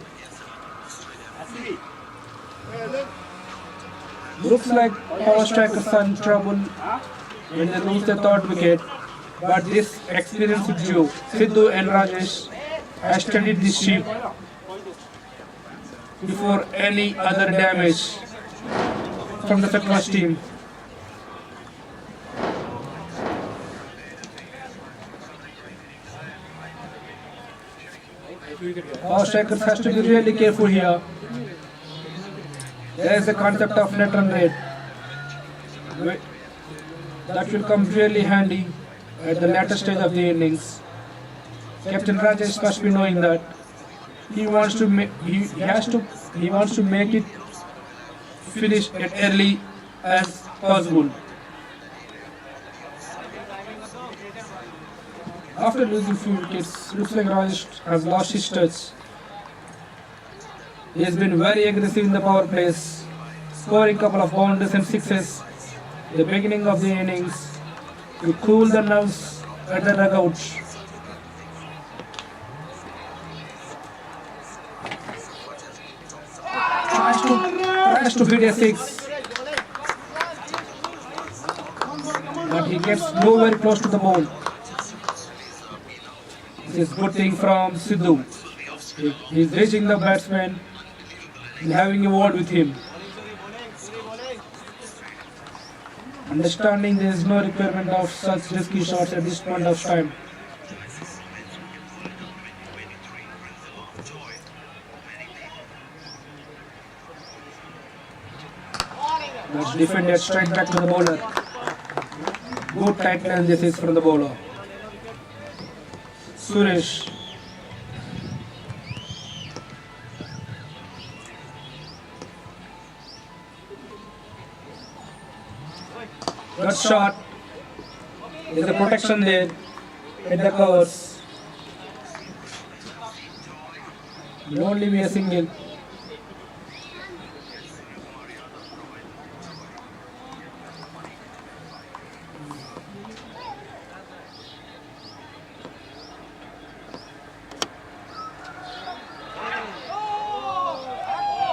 [SPEAKER 1] Looks like Power Strikers are in trouble when they lose the third wicket. But this experienced duo, Sidhu and Rajesh, has studied this ship before any other damage from the Sattavas team. Power Strikers has to be really careful here. There is the concept of net run rate. That will come really handy at the latter stage of the innings. Captain Rajesh must be knowing that he wants to make it finish as early as possible. After losing few wickets, looks like Rajesh has lost his touch. He has been very aggressive in the power plays, scoring couple of boundaries and sixes at the beginning of the innings to cool the nerves at the dugout. Tries to hit a six, but he gets nowhere close to the ball. This is good thing from Sidhu. He's reaching the batsman and having a word with him. Understanding there is no requirement of such risky shots at this point of time. That's defended straight back to the bowler. Good tight line this is from the bowler. Suresh. Good shot. There's a protection there. Hit the covers. Will only be a single.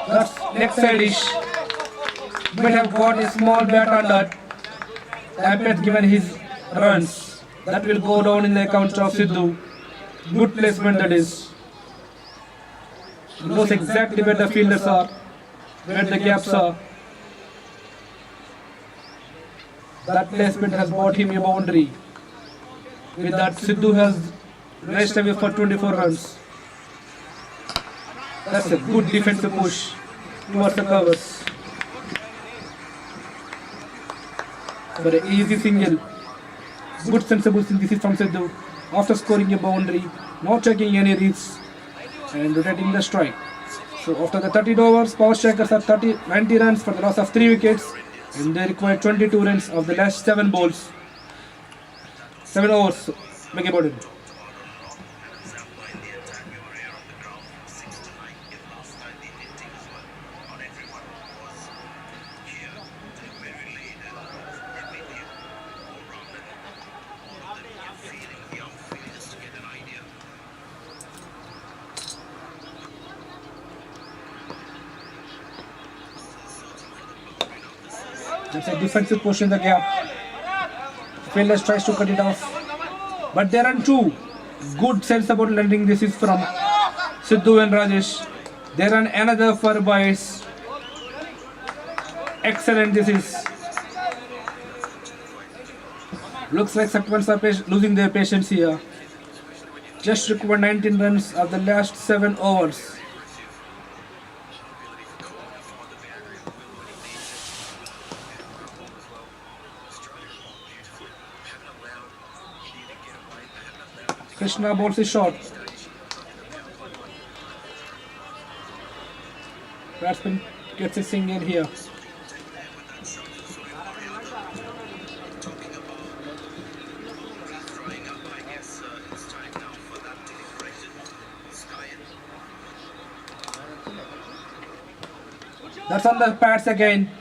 [SPEAKER 1] That's next side-ish. Might have got a small bat on that. Ampet given his runs. That will go down in the account of Sidhu. Good placement that is. He knows exactly where the fielders are, where the gaps are. That placement has bought him a boundary. With that, Sidhu has raced away for 24 runs. That's a good defensive push towards the covers. For an easy single. Good sensible this is from Sidhu. After scoring a boundary, not taking any risks and rotating the strike. So after the 30 overs, Power Strikers are 90 runs for the loss of 3 wickets and they require 22 runs of the last 7 balls. 7 overs. Beg your pardon. That's a defensive push in the gap. Fielders tries to cut it off. But there are 2. Good sensible landing. This is from Sidhu and Rajesh. There are another for bites. Excellent this is. Looks like Sattavans are losing their patience here. Just required 19 runs of the last 7 overs. Krishna bowls his shot. Batsman gets a single here. That's on the pads again.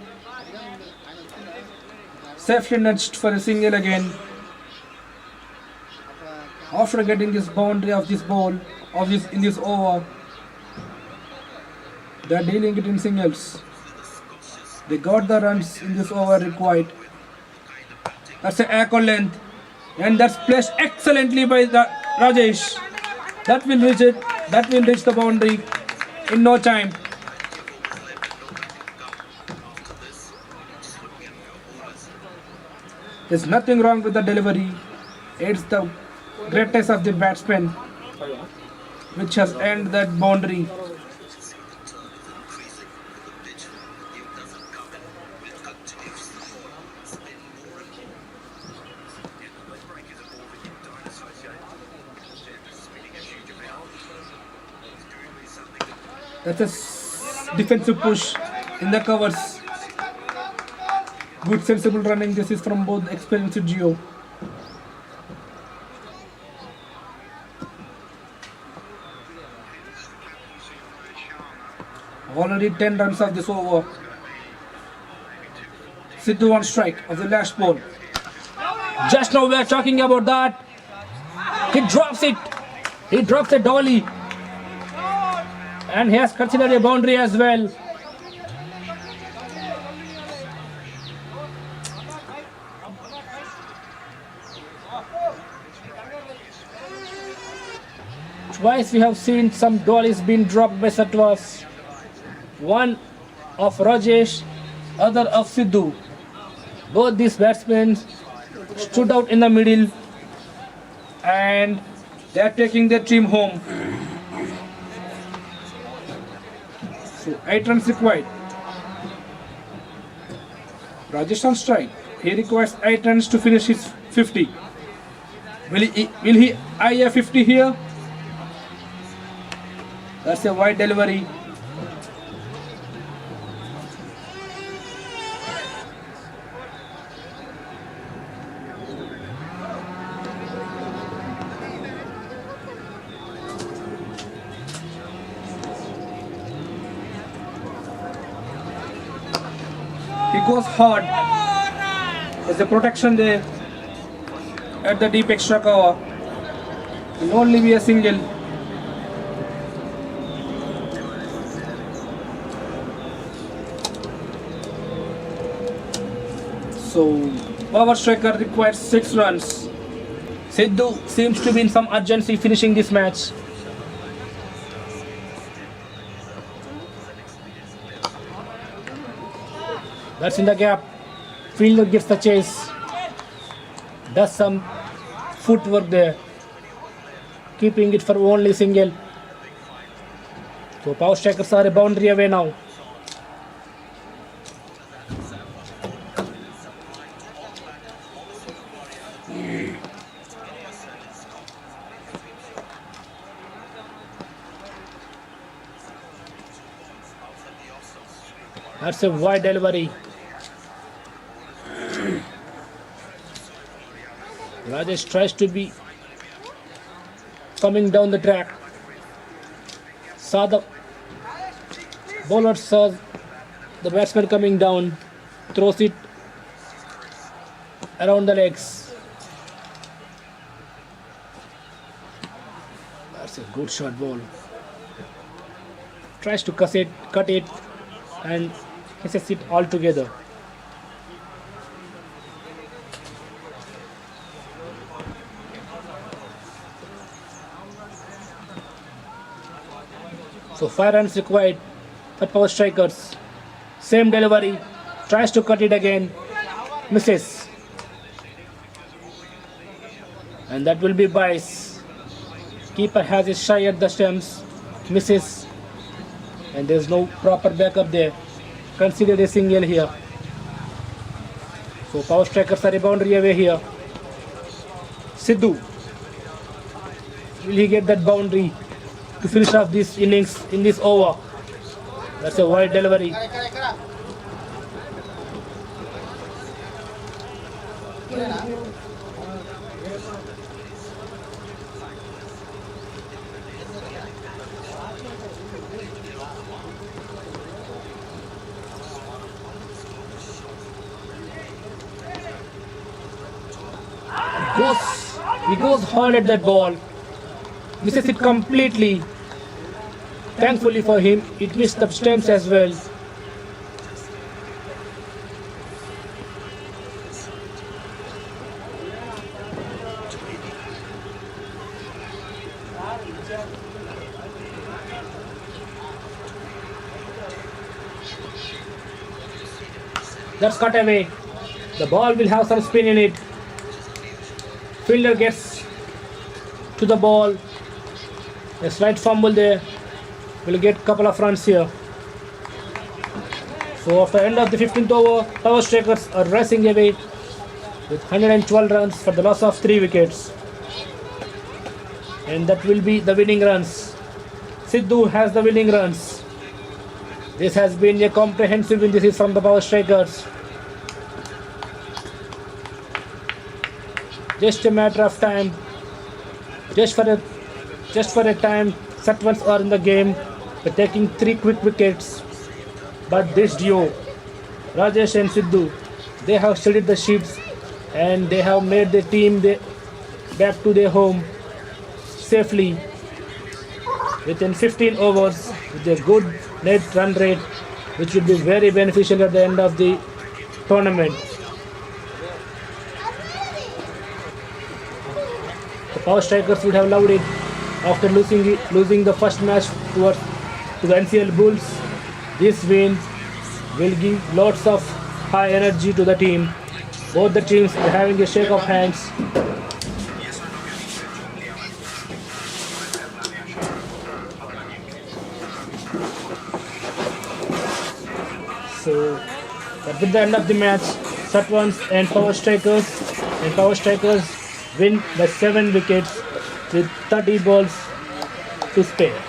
[SPEAKER 1] Safely nudged for a single again. After getting this boundary of this ball, in this over, they are dealing it in singles. They got the runs in this over required. That's an ankle length, and that's placed excellently by the Rajesh. That will reach it. That will reach the boundary in no time. There's nothing wrong with the delivery. It's the greatness of the batsman which has ended that boundary. That's a defensive push in the covers. Good sensible running. This is from both experienced Geo. Already 10 runs of this over. Sidhu on strike of the last ball. Just now we are talking about that. He drops it. He drops a dolly. And he has considered a boundary as well. Twice we have seen some dollies being dropped by Sattavas. One of Rajesh, other of Sidhu. Both these batsmen stood out in the middle and they are taking their team home. So 8 runs required. Rajesh on strike. He requires 8 runs to finish his 50. Will he eye a 50 here? That's a wide delivery. He goes hard. There's a protection there at the deep extra cover. Will only be a single. So power striker requires 6 runs. Sidhu seems to be in some urgency finishing this match. That's in the gap. Fielder gets the chase. Does some footwork there. Keeping it for only single. So power strikers are a boundary away now. That's a wide delivery. Rajesh tries to be coming down the track. Saw the bowler, saw the batsman coming down, throws it around the legs. That's a good shot ball. Tries to cut it and misses it altogether. So 5 runs required for power strikers. Same delivery, tries to cut it again, misses. And that will be bice. Keeper has his shy at the stumps, misses. And there is no proper backup there. Considered a single here. So power strikers are a boundary away here. Sidhu. Will he get that boundary to finish off this innings in this over? That's a wide delivery. He goes hard at that ball, misses it completely. Thankfully for him, it missed the stumps as well. That's cut away. The ball will have some spin in it. Fielder gets to the ball. A slight fumble there. Will get a couple of runs here. So after end of the 15th over, power strikers are racing away with 112 runs for the loss of 3 wickets. And that will be the winning runs. Sidhu has the winning runs. This has been a comprehensive win. This is from the power strikers. Just a matter of time. Just for a time, Sattavans are in the game. They're taking 3 quick wickets. But this duo, Rajesh and Sidhu, they have steadied the ships and they have made the team back to their home safely within 15 overs with a good net run rate, which will be very beneficial at the end of the tournament. The Power Strikers would have loved it after losing the first match to the NCL Bulls. This win will give lots of high energy to the team. Both the teams are having a shake of hands. So at the end of the match, Sattavans and Power Strikers win by 7 wickets with 30 balls to spare.